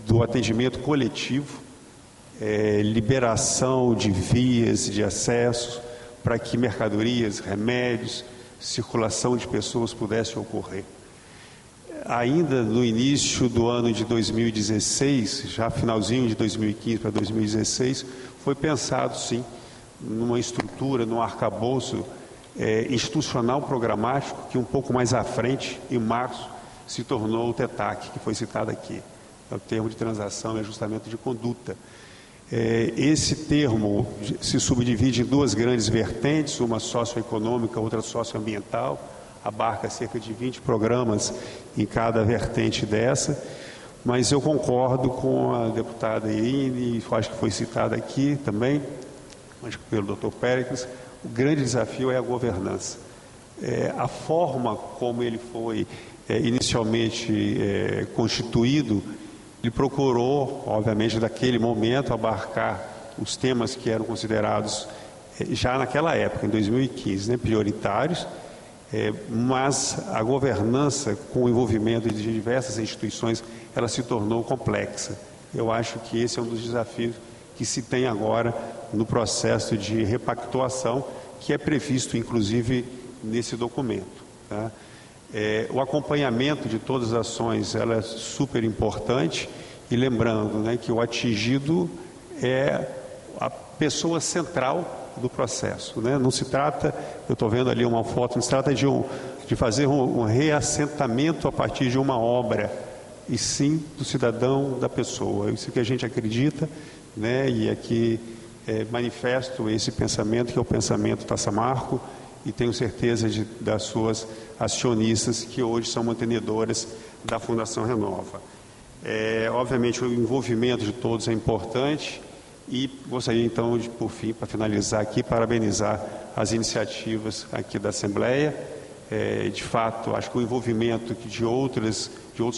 do atendimento coletivo, liberação de vias de acesso para que mercadorias, remédios, circulação de pessoas pudesse ocorrer. Ainda no início do ano de 2016, já finalzinho de 2015 para 2016, foi pensado, sim, numa estrutura, num arcabouço institucional programático, que um pouco mais à frente, em março, se tornou o TETAC, que foi citado aqui. É o termo de transação e ajustamento de conduta. Esse termo se subdivide em duas grandes vertentes, uma socioeconômica, outra socioambiental, abarca cerca de 20 programas em cada vertente dessa, mas eu concordo com a deputada Irine, acho que foi citada aqui também, acho que pelo Dr. Péricles, o grande desafio é a governança. A forma como ele foi inicialmente constituído, ele procurou, obviamente, naquele momento, abarcar os temas que eram considerados, já naquela época, em 2015, né, prioritários, mas a governança, com o envolvimento de diversas instituições, ela se tornou complexa. Eu acho que esse é um dos desafios que se tem agora no processo de repactuação, que é previsto, inclusive, nesse documento, tá? O acompanhamento de todas as ações ela é super importante, e lembrando, né, que o atingido é a pessoa central do processo, né? Não se trata, eu estou vendo ali uma foto, não se trata de fazer um reassentamento a partir de uma obra, e sim do cidadão, da pessoa. Isso que a gente acredita, né? E aqui manifesto esse pensamento, que é o pensamento da Samarco, e tenho certeza das suas acionistas, que hoje são mantenedoras da Fundação Renova. Obviamente, o envolvimento de todos é importante, e gostaria então de, por fim, para finalizar aqui, parabenizar as iniciativas aqui da Assembleia, de fato, acho que o envolvimento de outros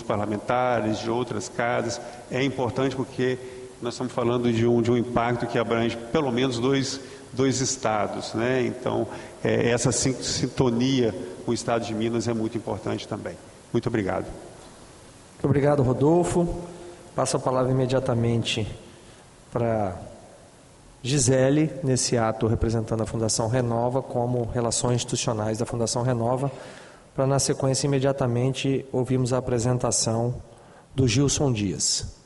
parlamentares, de outras casas, é importante porque nós estamos falando de um impacto que abrange pelo menos dois estados, né? Então, essa sintonia com o estado de Minas é muito importante também. Muito obrigado. Muito obrigado, Rodolfo. Passo a palavra imediatamente para Gisele, nesse ato representando a Fundação Renova, como Relações Institucionais da Fundação Renova, para, na sequência, imediatamente, ouvirmos a apresentação do Gilson Dias.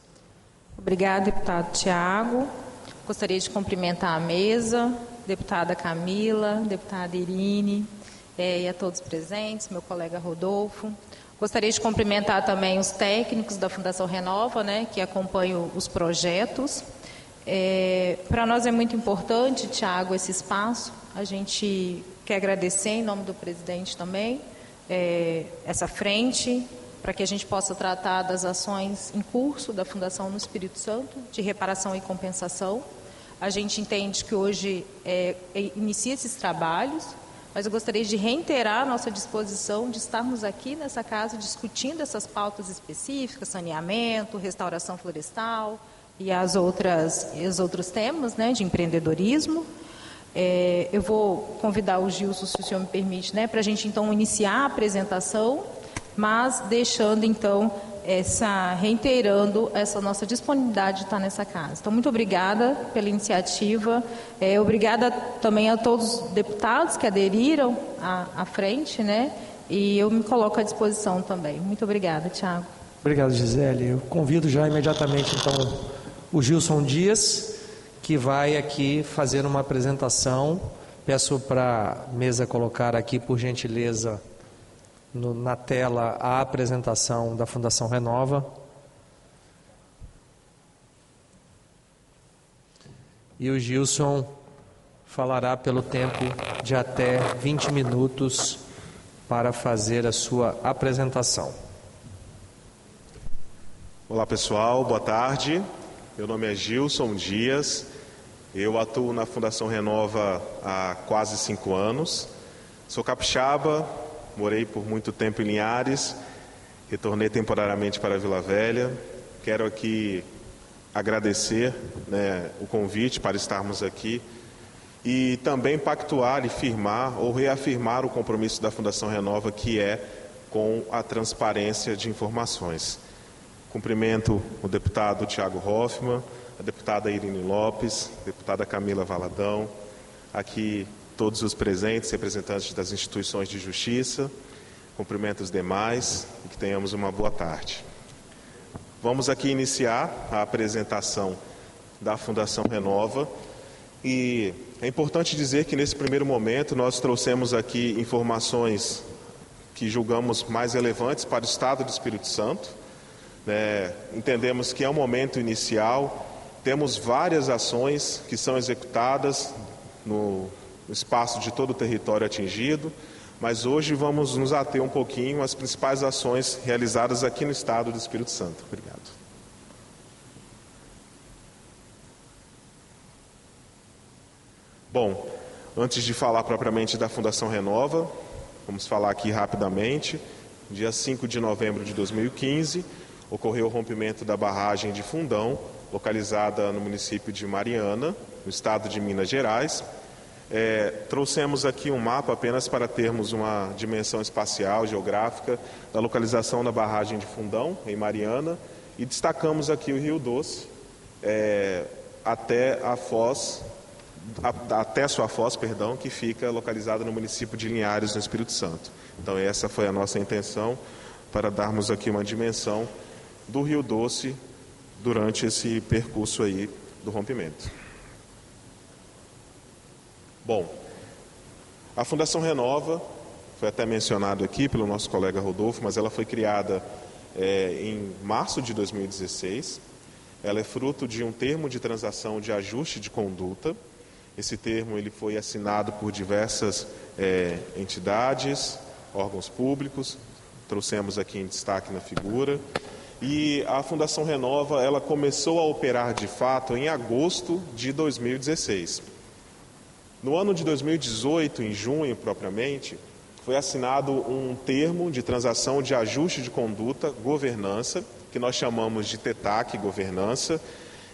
Obrigada, deputado Tiago. Gostaria de cumprimentar a mesa, deputada Camila, deputada Irine, e a todos presentes, meu colega Rodolfo. Gostaria de cumprimentar também os técnicos da Fundação Renova, que acompanham os projetos. Para nós é muito importante, Tiago, esse espaço. A gente quer agradecer, em nome do presidente também, essa frente, para que a gente possa tratar das ações em curso da Fundação no Espírito Santo, de reparação e compensação. A gente entende que hoje inicia esses trabalhos, mas eu gostaria de reiterar a nossa disposição de estarmos aqui nessa casa discutindo essas pautas específicas, saneamento, restauração florestal e os outros temas, de empreendedorismo. Eu vou convidar o Gilson, se o senhor me permite, para a gente então iniciar a apresentação, mas deixando então reiterando essa nossa disponibilidade de estar nessa casa. Então, muito obrigada pela iniciativa, obrigada também a todos os deputados que aderiram à frente, e eu me coloco à disposição também. Muito obrigada, Tiago. Obrigado, Gisele. Eu convido já imediatamente, então, o Gilson Dias, que vai aqui fazer uma apresentação. Peço para a mesa colocar aqui, por gentileza, na tela, a apresentação da Fundação Renova. E o Gilson falará pelo tempo de até 20 minutos para fazer a sua apresentação. Olá, pessoal, boa tarde. Meu nome é Gilson Dias. Eu atuo na Fundação Renova há quase 5 anos. Sou capixaba, morei por muito tempo em Linhares, retornei temporariamente para Vila Velha. Quero aqui agradecer o convite para estarmos aqui e também pactuar e firmar ou reafirmar o compromisso da Fundação Renova, que é com a transparência de informações. Cumprimento o deputado Tiago Hoffmann, a deputada Irine Lopes, a deputada Camila Valadão, aqui todos os presentes, representantes das instituições de justiça. Cumprimento os demais e que tenhamos uma boa tarde. Vamos aqui iniciar a apresentação da Fundação Renova e é importante dizer que nesse primeiro momento nós trouxemos aqui informações que julgamos mais relevantes para o Estado do Espírito Santo. Entendemos que é um momento inicial, temos várias ações que são executadas no espaço de todo o território atingido, mas hoje vamos nos ater um pouquinho às principais ações realizadas aqui no Estado do Espírito Santo. Obrigado. Bom, antes de falar propriamente da Fundação Renova, vamos falar aqui rapidamente. Dia 5 de novembro de 2015, ocorreu o rompimento da barragem de Fundão, localizada no município de Mariana, no estado de Minas Gerais. Trouxemos aqui um mapa apenas para termos uma dimensão espacial, geográfica, da localização da barragem de Fundão, em Mariana, e destacamos aqui o Rio Doce, até sua foz, que fica localizada no município de Linhares, no Espírito Santo. Então essa foi a nossa intenção, para darmos aqui uma dimensão do Rio Doce durante esse percurso aí do rompimento. Bom, a Fundação Renova, foi até mencionado aqui pelo nosso colega Rodolfo, mas ela foi criada em março de 2016. Ela é fruto de um termo de transação de ajuste de conduta. Esse termo ele foi assinado por diversas entidades, órgãos públicos, trouxemos aqui em destaque na figura. E a Fundação Renova, ela começou a operar de fato em agosto de 2016. No ano de 2018, em junho propriamente, foi assinado um termo de transação de ajuste de conduta, governança, que nós chamamos de TETAC, governança,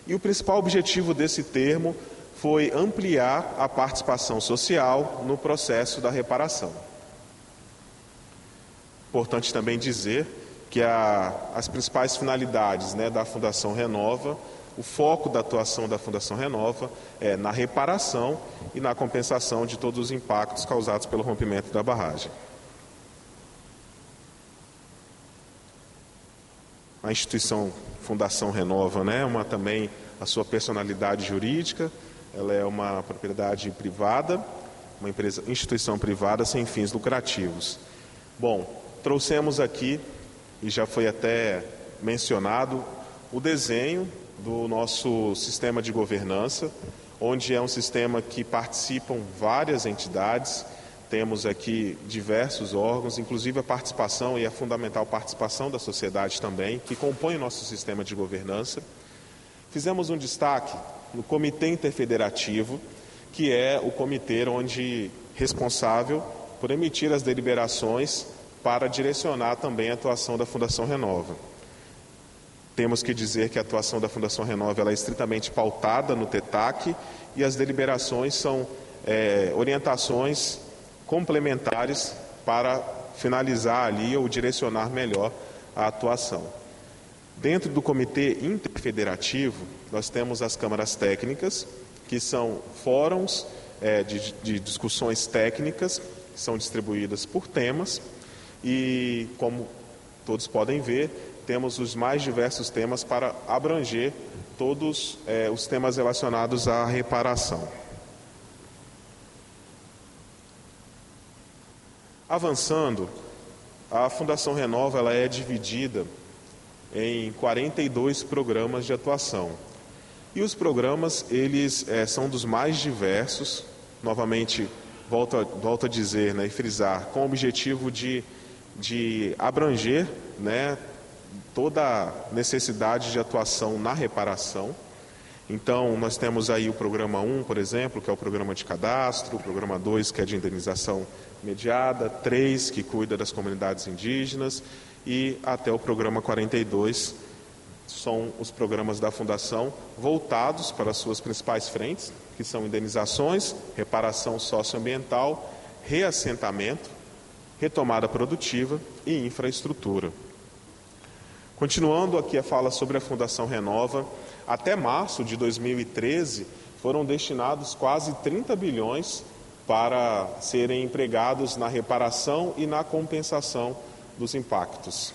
e o principal objetivo desse termo foi ampliar a participação social no processo da reparação. Importante também dizer que as principais finalidades, né, da Fundação Renova, o foco da atuação da Fundação Renova é na reparação e na compensação de todos os impactos causados pelo rompimento da barragem. A instituição Fundação Renova, né, também a sua personalidade jurídica, ela é uma propriedade privada, uma instituição privada sem fins lucrativos. Bom, trouxemos aqui, e já foi até mencionado, o desenho do nosso sistema de governança, onde é um sistema que participam várias entidades, temos aqui diversos órgãos, inclusive a participação e a fundamental participação da sociedade também, que compõe o nosso sistema de governança. Fizemos um destaque no Comitê Interfederativo, que é o comitê responsável por emitir as deliberações para direcionar também a atuação da Fundação Renova. Temos que dizer que a atuação da Fundação Renova ela é estritamente pautada no TETAC e as deliberações são orientações complementares para finalizar ali ou direcionar melhor a atuação. Dentro do Comitê Interfederativo, nós temos as câmaras técnicas, que são fóruns de discussões técnicas, que são distribuídas por temas, e como todos podem ver, temos os mais diversos temas para abranger todos os temas relacionados à reparação. Avançando, a Fundação Renova ela é dividida em 42 programas de atuação. E os programas, eles são dos mais diversos, novamente, volto a dizer, né, e frisar, com o objetivo de abranger, né, toda a necessidade de atuação na reparação. Então, nós temos aí o programa 1, por exemplo, que é o programa de cadastro, o programa 2, que é de indenização mediada, 3, que cuida das comunidades indígenas, e até o programa 42, são os programas da Fundação voltados para as suas principais frentes, que são indenizações, reparação socioambiental, reassentamento, retomada produtiva e infraestrutura. Continuando aqui a fala sobre a Fundação Renova, até março de 2013 foram destinados quase 30 bilhões para serem empregados na reparação e na compensação dos impactos.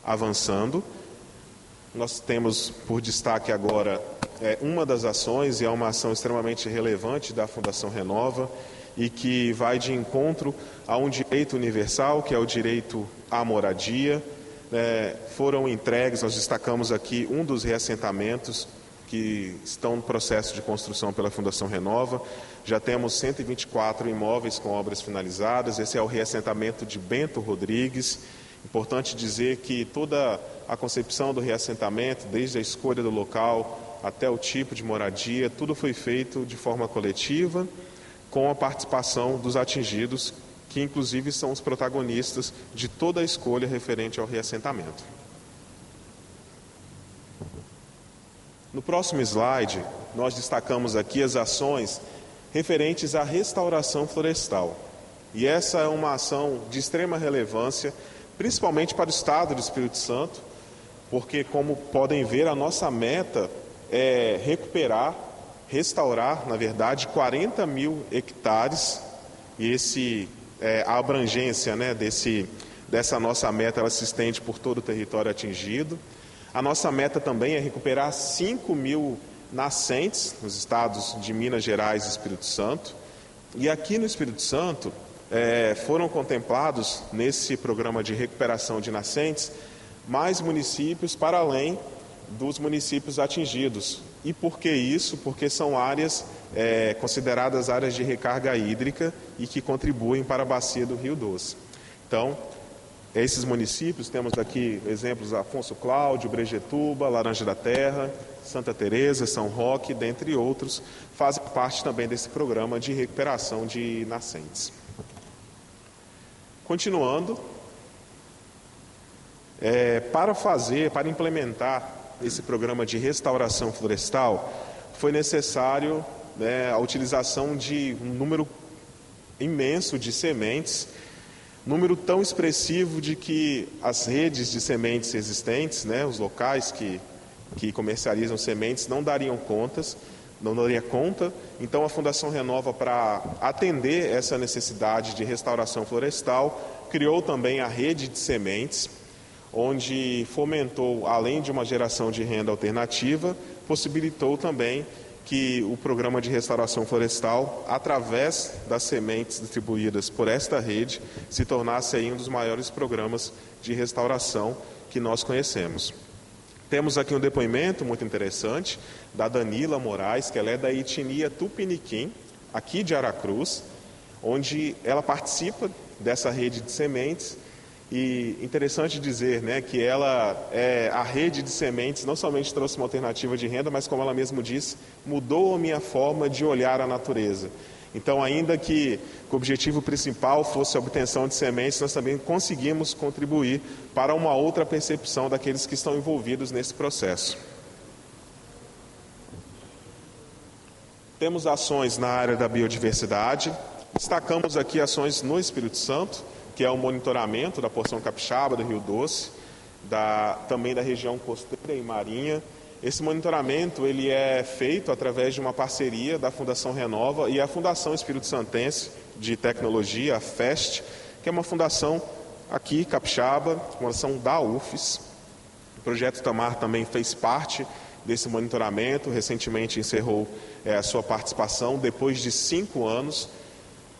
Avançando, nós temos por destaque agora uma das ações, e é uma ação extremamente relevante da Fundação Renova, e que vai de encontro a um direito universal, que é o direito à moradia. Foram entregues, nós destacamos aqui um dos reassentamentos que estão no processo de construção pela Fundação Renova. Já temos 124 imóveis com obras finalizadas. Esse é o reassentamento de Bento Rodrigues. Importante dizer que toda a concepção do reassentamento, desde a escolha do local até o tipo de moradia, tudo foi feito de forma coletiva, com a participação dos atingidos, que inclusive são os protagonistas de toda a escolha referente ao reassentamento. No próximo slide, nós destacamos aqui as ações referentes à restauração florestal. E essa é uma ação de extrema relevância, principalmente para o Estado do Espírito Santo, porque, como podem ver, a nossa meta é restaurar, na verdade, 40 mil hectares, e a abrangência, né, dessa nossa meta ela se estende por todo o território atingido. A nossa meta também é recuperar 5 mil nascentes nos estados de Minas Gerais e Espírito Santo. E aqui no Espírito Santo foram contemplados, nesse programa de recuperação de nascentes, mais municípios para além dos municípios atingidos. E por que isso? Porque são áreas consideradas áreas de recarga hídrica e que contribuem para a bacia do Rio Doce. Então, esses municípios, temos aqui exemplos: Afonso Cláudio, Brejetuba, Laranja da Terra, Santa Teresa, São Roque, dentre outros, fazem parte também desse programa de recuperação de nascentes. Continuando, para implementar esse programa de restauração florestal, foi necessário a utilização de um número imenso de sementes, número tão expressivo de que as redes de sementes existentes, os locais que comercializam sementes, não daria conta. Então a Fundação Renova, para atender essa necessidade de restauração florestal, criou também a rede de sementes, onde fomentou, além de uma geração de renda alternativa, possibilitou também que o programa de restauração florestal, através das sementes distribuídas por esta rede, se tornasse aí um dos maiores programas de restauração que nós conhecemos. Temos aqui um depoimento muito interessante da Danila Moraes, que ela é da etnia Tupiniquim, aqui de Aracruz, onde ela participa dessa rede de sementes. E interessante dizer que a rede de sementes não somente trouxe uma alternativa de renda, mas, como ela mesma disse, mudou a minha forma de olhar a natureza. Então, ainda que o objetivo principal fosse a obtenção de sementes, nós também conseguimos contribuir para uma outra percepção daqueles que estão envolvidos nesse processo. Temos ações na área da biodiversidade, destacamos aqui ações no Espírito Santo, que é o monitoramento da porção capixaba do Rio Doce, também da região costeira e marinha. Esse monitoramento ele é feito através de uma parceria da Fundação Renova e a Fundação Espírito Santense de Tecnologia, a FEST, que é uma fundação aqui, capixaba, uma fundação da UFES. O Projeto Tamar também fez parte desse monitoramento, recentemente encerrou a sua participação depois de 5 anos,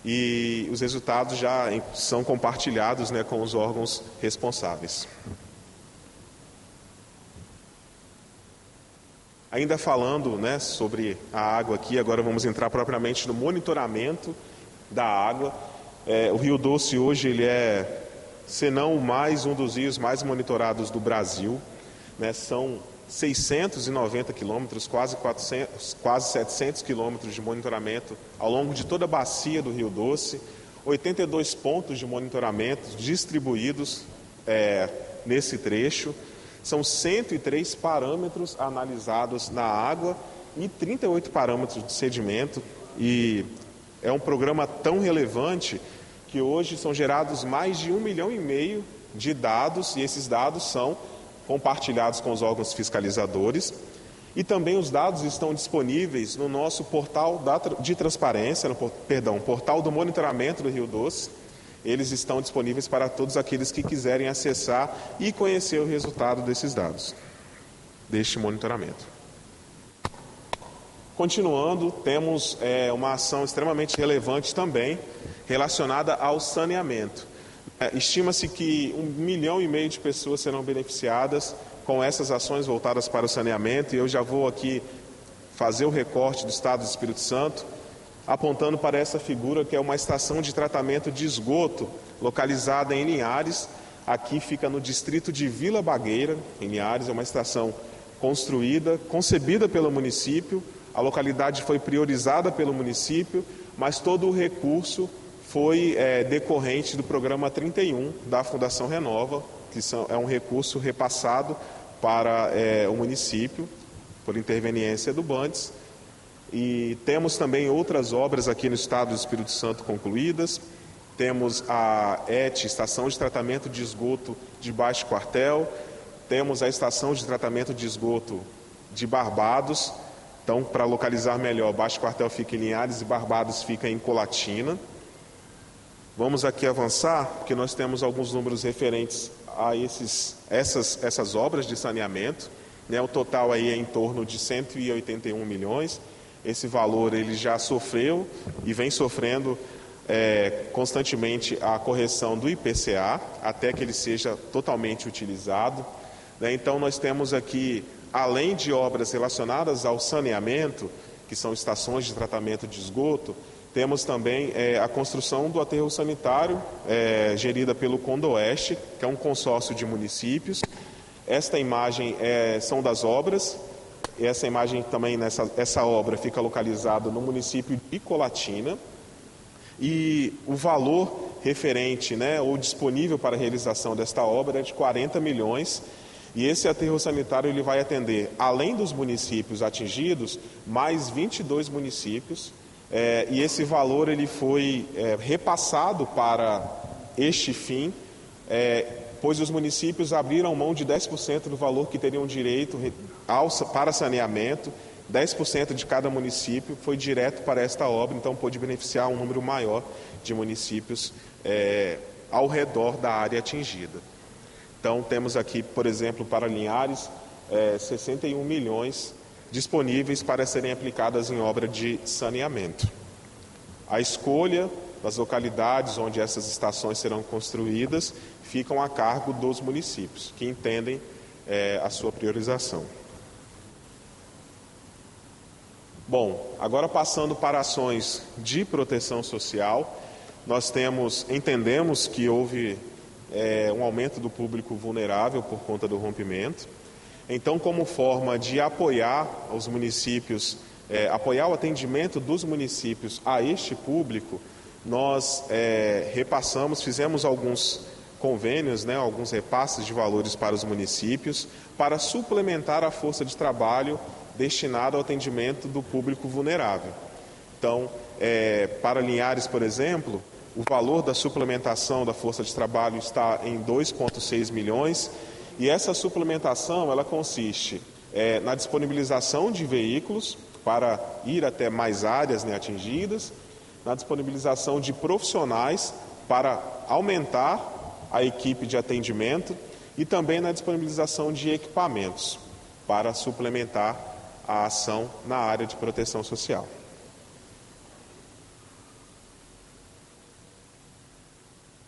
e os resultados já são compartilhados com os órgãos responsáveis. Ainda falando sobre a água aqui, agora vamos entrar propriamente no monitoramento da água. O Rio Doce hoje ele é, se não um dos rios mais monitorados do Brasil. São 690 quilômetros, quase 700 quilômetros de monitoramento ao longo de toda a bacia do Rio Doce, 82 pontos de monitoramento distribuídos nesse trecho, são 103 parâmetros analisados na água e 38 parâmetros de sedimento, e é um programa tão relevante que hoje são gerados mais de 1,5 milhão de dados, e esses dados são compartilhados com os órgãos fiscalizadores, e também os dados estão disponíveis no nosso portal de transparência, portal do monitoramento do Rio Doce. Eles estão disponíveis para todos aqueles que quiserem acessar e conhecer o resultado desses dados, deste monitoramento. Continuando, temos uma ação extremamente relevante também relacionada ao saneamento. Estima-se que 1,5 milhão de pessoas serão beneficiadas com essas ações voltadas para o saneamento, e eu já vou aqui fazer o recorte do Estado do Espírito Santo, apontando para essa figura que é uma estação de tratamento de esgoto localizada em Linhares. Aqui fica no distrito de Vila Bagueira. Em Linhares é uma estação concebida pelo município, a localidade foi priorizada pelo município, mas todo o recurso foi decorrente do programa 31 da Fundação Renova, que é um recurso repassado para o município por interveniência do Bandes. E temos também outras obras aqui no estado do Espírito Santo concluídas. Temos a Estação de Tratamento de Esgoto de Baixo Quartel, temos a Estação de Tratamento de Esgoto de Barbados. Então, para localizar melhor, Baixo Quartel fica em Linhares e Barbados fica em Colatina. Vamos aqui avançar, porque nós temos alguns números referentes a essas obras de saneamento. O total aí é em torno de 181 milhões. Esse valor ele já sofreu e vem sofrendo constantemente a correção do IPCA, até que ele seja totalmente utilizado. Então, nós temos aqui, além de obras relacionadas ao saneamento, que são estações de tratamento de esgoto, Temos também a construção do aterro sanitário, gerida pelo Condoeste, que é um consórcio de municípios. Esta imagem são das obras. Essa imagem também, essa obra fica localizada no município de Colatina. E o valor referente, ou disponível para a realização desta obra é de 40 milhões. E esse aterro sanitário ele vai atender, além dos municípios atingidos, mais 22 municípios. E esse valor ele foi repassado para este fim, pois os municípios abriram mão de 10% do valor que teriam direito para saneamento. 10% de cada município foi direto para esta obra, então pôde beneficiar um número maior de municípios ao redor da área atingida. Então temos aqui, por exemplo, para Linhares, 61 milhões disponíveis para serem aplicadas em obra de saneamento. A escolha das localidades onde essas estações serão construídas ficam a cargo dos municípios, que entendem a sua priorização. Bom, agora passando para ações de proteção social, nós entendemos que houve um aumento do público vulnerável por conta do rompimento. Então, como forma de apoiar os municípios, apoiar o atendimento dos municípios a este público, nós fizemos alguns convênios, alguns repasses de valores para os municípios, para suplementar a força de trabalho destinada ao atendimento do público vulnerável. Então, para Linhares, por exemplo, o valor da suplementação da força de trabalho está em 2,6 milhões, e essa suplementação ela consiste na disponibilização de veículos para ir até mais áreas atingidas, na disponibilização de profissionais para aumentar a equipe de atendimento e também na disponibilização de equipamentos para suplementar a ação na área de proteção social.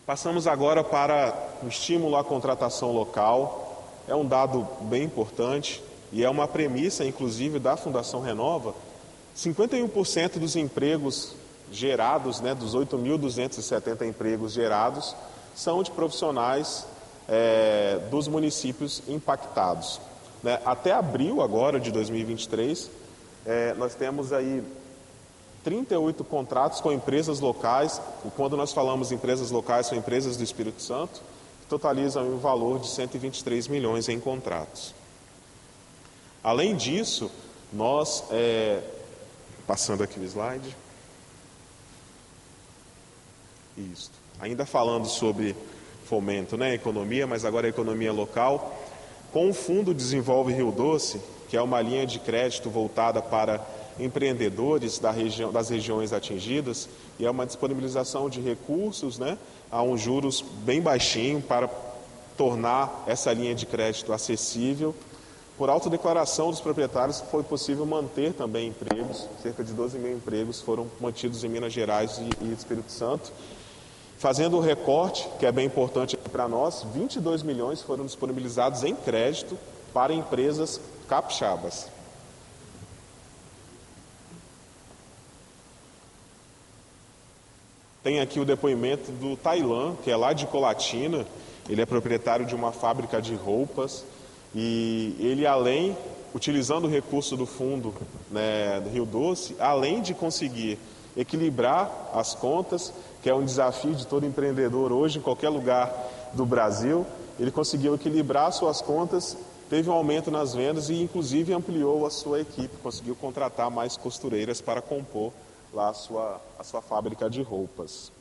Passamos agora para o estímulo à contratação local. É um dado bem importante e é uma premissa, inclusive, da Fundação Renova. 51% dos empregos gerados, dos 8.270 empregos gerados, são de profissionais dos municípios impactados. Até abril agora de 2023, nós temos aí 38 contratos com empresas locais, e quando nós falamos empresas locais, são empresas do Espírito Santo, que totalizam um valor de 123 milhões em contratos. Além disso, nós, passando aqui o slide, isso, ainda falando sobre fomento, economia, mas agora a economia local, com o Fundo Desenvolve Rio Doce, que é uma linha de crédito voltada para empreendedores das regiões atingidas, e é uma disponibilização de recursos, a um juros bem baixinho para tornar essa linha de crédito acessível. Por autodeclaração dos proprietários, foi possível manter também empregos, cerca de 12 mil empregos foram mantidos em Minas Gerais e Espírito Santo. Fazendo o recorte, que é bem importante para nós, 22 milhões foram disponibilizados em crédito para empresas capixabas. Tem aqui o depoimento do Tailan, que é lá de Colatina. Ele é proprietário de uma fábrica de roupas e ele, utilizando o recurso do fundo do Rio Doce, além de conseguir equilibrar as contas, que é um desafio de todo empreendedor hoje em qualquer lugar do Brasil, ele conseguiu equilibrar suas contas, teve um aumento nas vendas e inclusive ampliou a sua equipe, conseguiu contratar mais costureiras para compor lá a sua fábrica de roupas.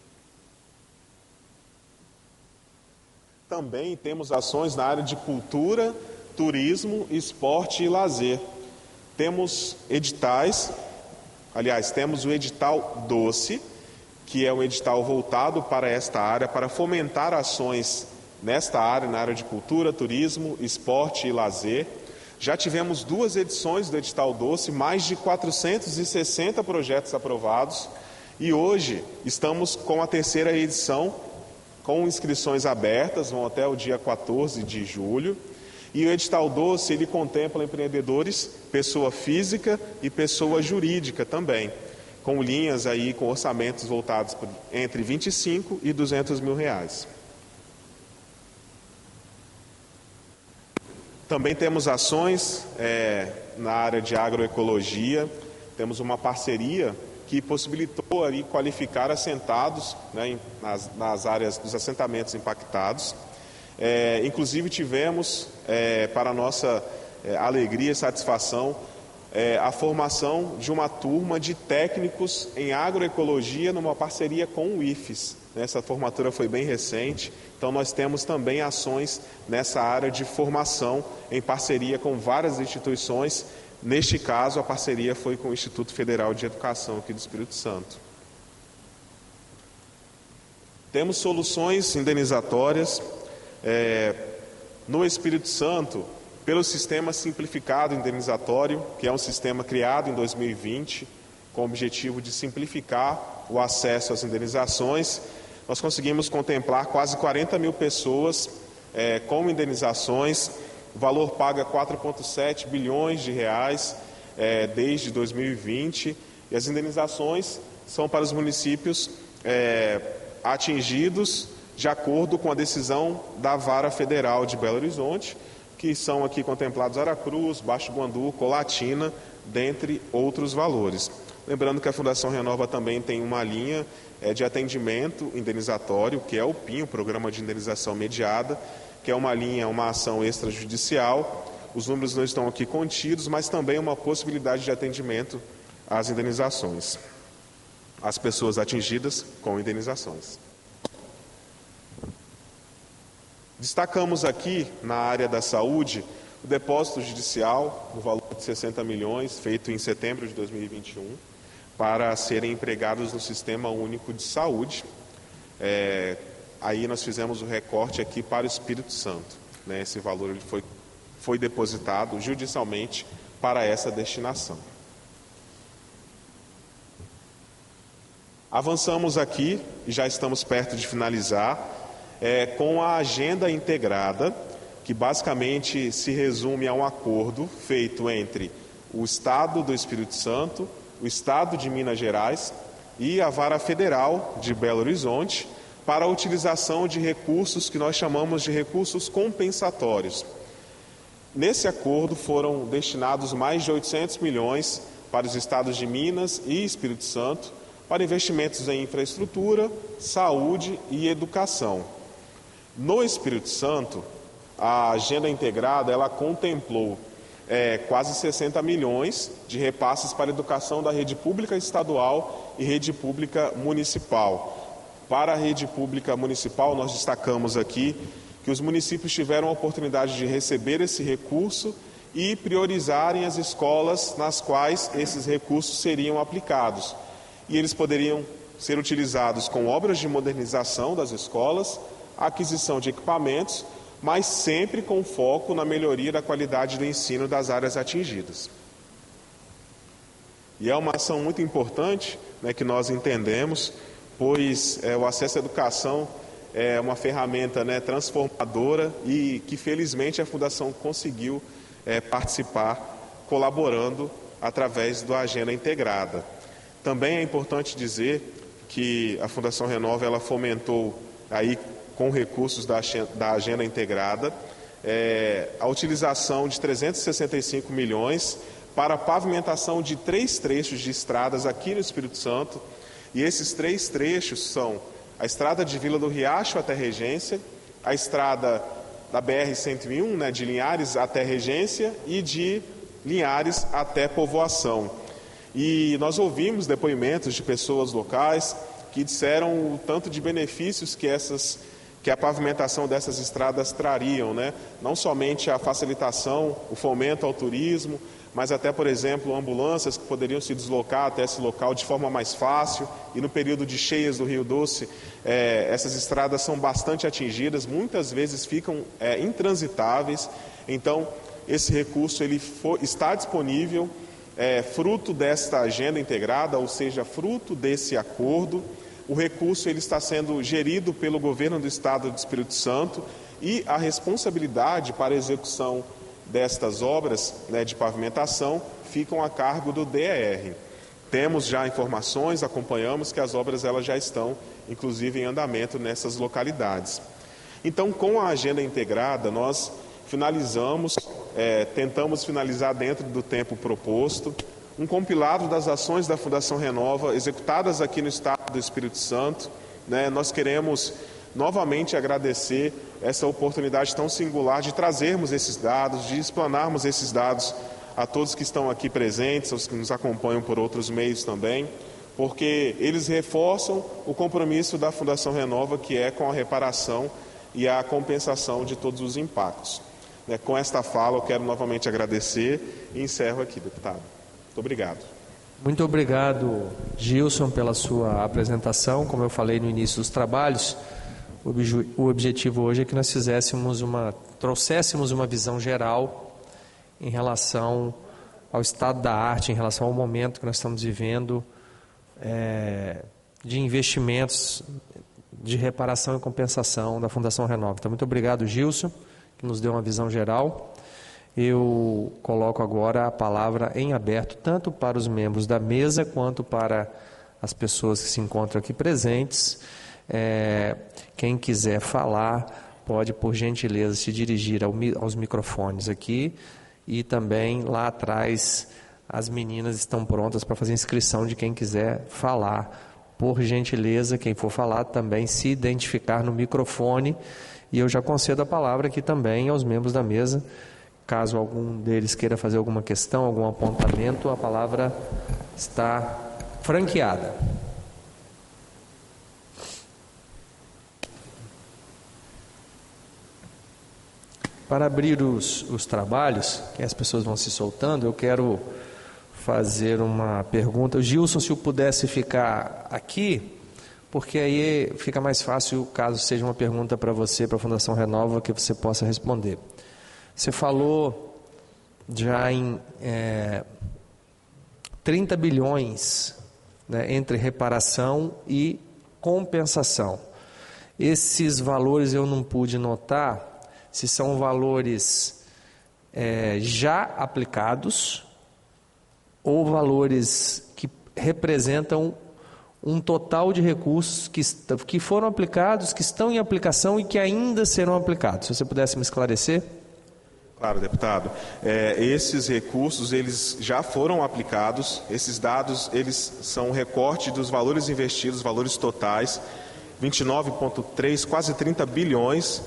Também temos ações na área de cultura, turismo, esporte e lazer. Temos editais, temos o edital Doce, que é um edital voltado para esta área, para fomentar ações nesta área, na área de cultura, turismo, esporte e lazer. Já tivemos 2 edições do edital Doce, mais de 460 projetos aprovados, e hoje estamos com a 3ª edição, com inscrições abertas, vão até o dia 14 de julho. E o edital Doce, ele contempla empreendedores, pessoa física e pessoa jurídica também, com linhas aí com orçamentos voltados entre 25 e 200 mil reais. Também temos ações na área de agroecologia. Temos uma parceria que possibilitou ali qualificar assentados, né, nas áreas dos assentamentos impactados. Inclusive tivemos, para nossa alegria e satisfação, a formação de uma turma de técnicos em agroecologia numa parceria com o IFES. Essa formatura foi bem recente, então nós temos também ações nessa área de formação em parceria com várias instituições. Neste caso, a parceria foi com o Instituto Federal de Educação aqui do Espírito Santo. Temos soluções indenizatórias no Espírito Santo pelo Sistema Simplificado Indenizatório, que é um sistema criado em 2020 com o objetivo de simplificar o acesso às indenizações. Nós conseguimos contemplar quase 40 mil pessoas com indenizações. O valor paga 4,7 bilhões de reais desde 2020, e as indenizações são para os municípios atingidos de acordo com a decisão da Vara Federal de Belo Horizonte, que são aqui contemplados Aracruz, Baixo Guandu, Colatina, dentre outros valores. Lembrando que a Fundação Renova também tem uma linha de atendimento indenizatório, que é o PIM, o Programa de Indenização Mediada, que é uma ação extrajudicial. Os números não estão aqui contidos, mas também uma possibilidade de atendimento às indenizações, às pessoas atingidas com indenizações. Destacamos aqui, na área da saúde, o depósito judicial, no valor de 60 milhões, feito em setembro de 2021, para serem empregados no Sistema Único de Saúde. Aí nós fizemos o recorte aqui para o Espírito Santo, né? Esse valor ele foi depositado judicialmente para essa destinação. Avançamos aqui, e já estamos perto de finalizar, com a agenda integrada, que basicamente se resume a um acordo feito entre o Estado do Espírito Santo, o Estado de Minas Gerais e a Vara Federal de Belo Horizonte, para a utilização de recursos que nós chamamos de recursos compensatórios. Nesse acordo foram destinados mais de 800 milhões para os estados de Minas e Espírito Santo, para investimentos em infraestrutura, saúde e educação. No Espírito Santo, a agenda integrada ela contemplou quase 60 milhões de repasses para a educação da rede pública estadual e rede pública municipal. Para a rede pública municipal, nós destacamos aqui que os municípios tiveram a oportunidade de receber esse recurso e priorizarem as escolas nas quais esses recursos seriam aplicados. E eles poderiam ser utilizados com obras de modernização das escolas, aquisição de equipamentos, mas sempre com foco na melhoria da qualidade do ensino das áreas atingidas. E é uma ação muito importante, né, que nós entendemos, pois o acesso à educação é uma ferramenta, né, transformadora e que felizmente a Fundação conseguiu participar, colaborando através da agenda integrada. Também é importante dizer que a Fundação Renova ela fomentou aí com recursos da agenda integrada a utilização de 365 milhões para a pavimentação de 3 trechos de estradas aqui no Espírito Santo. E esses 3 trechos são a estrada de Vila do Riacho até Regência, a estrada da BR-101, né, de Linhares até Regência e de Linhares até Povoação. E nós ouvimos depoimentos de pessoas locais que disseram o tanto de benefícios que a pavimentação dessas estradas trariam, né? Não somente a facilitação, o fomento ao turismo, mas até, por exemplo, ambulâncias que poderiam se deslocar até esse local de forma mais fácil. E no período de cheias do Rio Doce, essas estradas são bastante atingidas, muitas vezes ficam intransitáveis. Então, esse recurso está disponível, fruto desta agenda integrada, ou seja, fruto desse acordo. O recurso ele está sendo gerido pelo governo do Estado do Espírito Santo e a responsabilidade para a execução destas obras, né, de pavimentação ficam a cargo do DER. temos já informações, acompanhamos que as obras elas já estão, inclusive, em andamento nessas localidades. Então, com a agenda integrada, nós finalizamos, tentamos finalizar dentro do tempo proposto, um compilado das ações da Fundação Renova executadas aqui no Estado do Espírito Santo. Nós queremos novamente agradecer essa oportunidade tão singular de trazermos esses dados, de explanarmos esses dados a todos que estão aqui presentes, aos que nos acompanham por outros meios também, porque eles reforçam o compromisso da Fundação Renova, que é com a reparação e a compensação de todos os impactos. Com esta fala, eu quero novamente agradecer e encerro aqui, deputado. Muito obrigado. Muito obrigado, Gilson, pela sua apresentação. Como eu falei no início dos trabalhos, o objetivo hoje é que nós trouxéssemos uma visão geral em relação ao estado da arte, em relação ao momento que nós estamos vivendo, de investimentos de reparação e compensação da Fundação Renova. Então, muito obrigado, Gilson, que nos deu uma visão geral. Eu coloco agora a palavra em aberto, tanto para os membros da mesa, quanto para as pessoas que se encontram aqui presentes. Quem quiser falar, pode, por gentileza, se dirigir aos microfones aqui. E também, lá atrás, as meninas estão prontas para fazer inscrição de quem quiser falar. Por gentileza, quem for falar também se identificar no microfone. E eu já concedo a palavra aqui também aos membros da mesa. Caso algum deles queira fazer alguma questão, algum apontamento, a palavra está franqueada. Para abrir os trabalhos, que as pessoas vão se soltando, eu quero fazer uma pergunta. Gilson, se eu pudesse ficar aqui, porque aí fica mais fácil, caso seja uma pergunta para você, para a Fundação Renova, que você possa responder. Você falou já em 30 bilhões, né, entre reparação e compensação. Esses valores eu não pude notar se são valores já aplicados ou valores que representam um total de recursos que foram aplicados, que estão em aplicação e que ainda serão aplicados. Se você pudesse me esclarecer. Claro, deputado. Esses recursos, eles já foram aplicados. Esses dados, eles são um recorte dos valores investidos, valores totais, 29,3, quase 30 bilhões.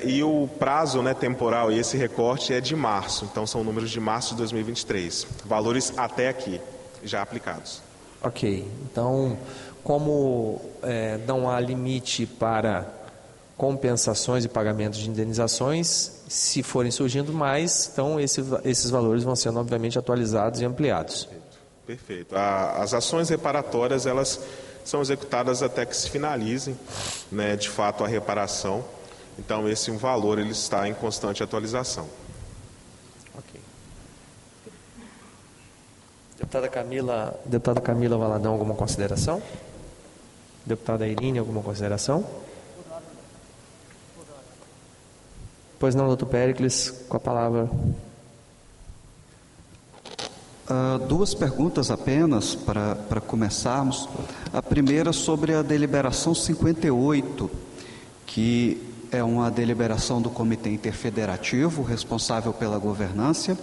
E o prazo, né, temporal, e esse recorte é de março. Então, são números de março de 2023. Valores até aqui, já aplicados. Ok. Então, como não há limite para compensações e pagamentos de indenizações, se forem surgindo mais, então esses valores vão sendo, obviamente, atualizados e ampliados. Perfeito. As ações reparatórias, elas são executadas até que se finalizem, né, de fato, a reparação. Então, esse valor ele está em constante atualização. Ok. Deputada Camila Valadão, alguma consideração? Deputada Irine, alguma consideração? Pois não, doutor Péricles, com a palavra. Duas perguntas apenas para começarmos. A primeira sobre a deliberação 58, que é uma deliberação do Comitê Interfederativo, responsável pela governança,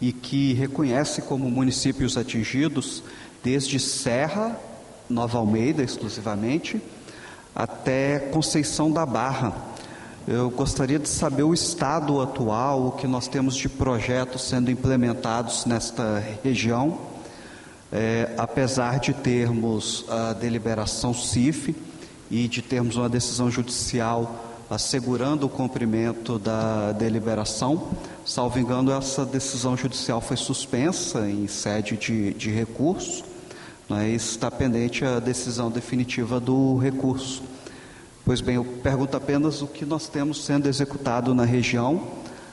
e que reconhece como municípios atingidos desde Serra, Nova Almeida exclusivamente, até Conceição da Barra. Eu gostaria de saber o estado atual, o que nós temos de projetos sendo implementados nesta região, apesar de termos a deliberação CIF e de termos uma decisão judicial assegurando o cumprimento da deliberação. Salvo engano, essa decisão judicial foi suspensa em sede de recurso, mas está pendente a decisão definitiva do recurso. Pois bem, eu pergunto apenas o que nós temos sendo executado na região,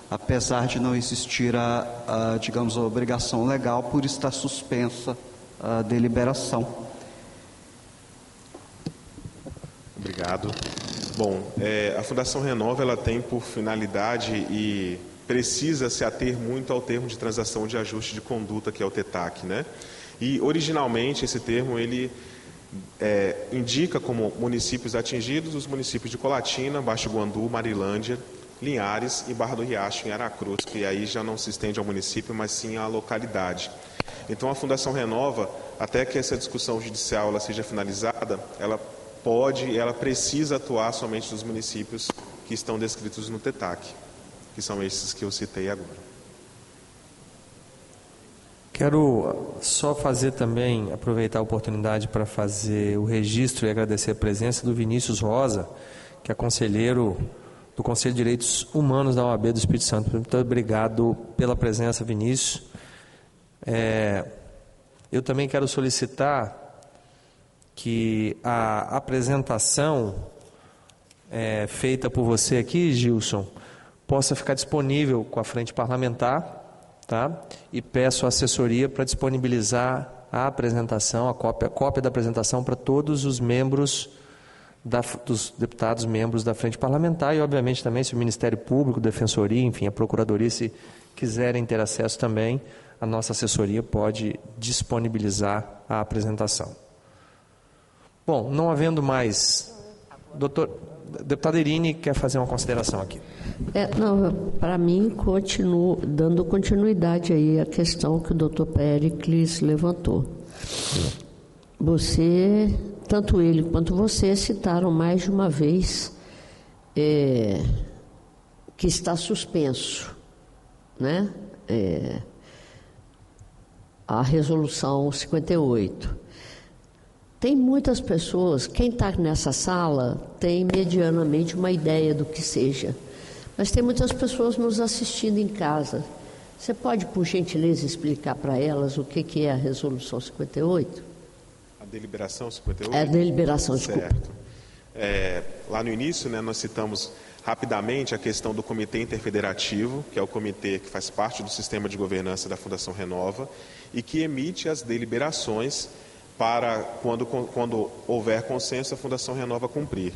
apesar de não existir digamos, a obrigação legal por estar suspensa a deliberação. Obrigado. Bom, a Fundação Renova, ela tem por finalidade e precisa se ater muito ao termo de transação de ajuste de conduta, que é o TETAC, né? E, originalmente, esse termo ele indica como municípios atingidos os municípios de Colatina, Baixo Guandu, Marilândia, Linhares e Barra do Riacho, em Aracruz, que aí já não se estende ao município, mas sim à localidade. Então, a Fundação Renova, até que essa discussão judicial ela seja finalizada, ela precisa atuar somente nos municípios que estão descritos no TETAC, que são esses que eu citei agora. Quero só aproveitar a oportunidade para fazer o registro e agradecer a presença do Vinícius Rosa, que é conselheiro do Conselho de Direitos Humanos da OAB do Espírito Santo. Muito obrigado pela presença, Vinícius. Eu também quero solicitar que a apresentação feita por você aqui, Gilson, possa ficar disponível com a frente parlamentar, tá? E peço à assessoria para disponibilizar a apresentação, a cópia da apresentação para todos os membros dos deputados membros da frente parlamentar e, obviamente, também se o Ministério Público, Defensoria, enfim, a Procuradoria, se quiserem ter acesso também, a nossa assessoria pode disponibilizar a apresentação. Bom, não havendo mais, deputada Irine quer fazer uma consideração aqui. Para mim, continuo dando continuidade aí à questão que o doutor Péricles levantou. Tanto ele quanto você citaram mais de uma vez que está suspenso, né? A resolução 58. Tem muitas pessoas, quem está nessa sala tem medianamente uma ideia do que seja, mas tem muitas pessoas nos assistindo em casa. Você pode, por gentileza, explicar para elas o que é a resolução 58? A deliberação 58? É a deliberação, desculpa. Certo. Lá no início, né, nós citamos rapidamente a questão do Comitê Interfederativo, que é o comitê que faz parte do sistema de governança da Fundação Renova e que emite as deliberações para, quando houver consenso, a Fundação Renova cumprir.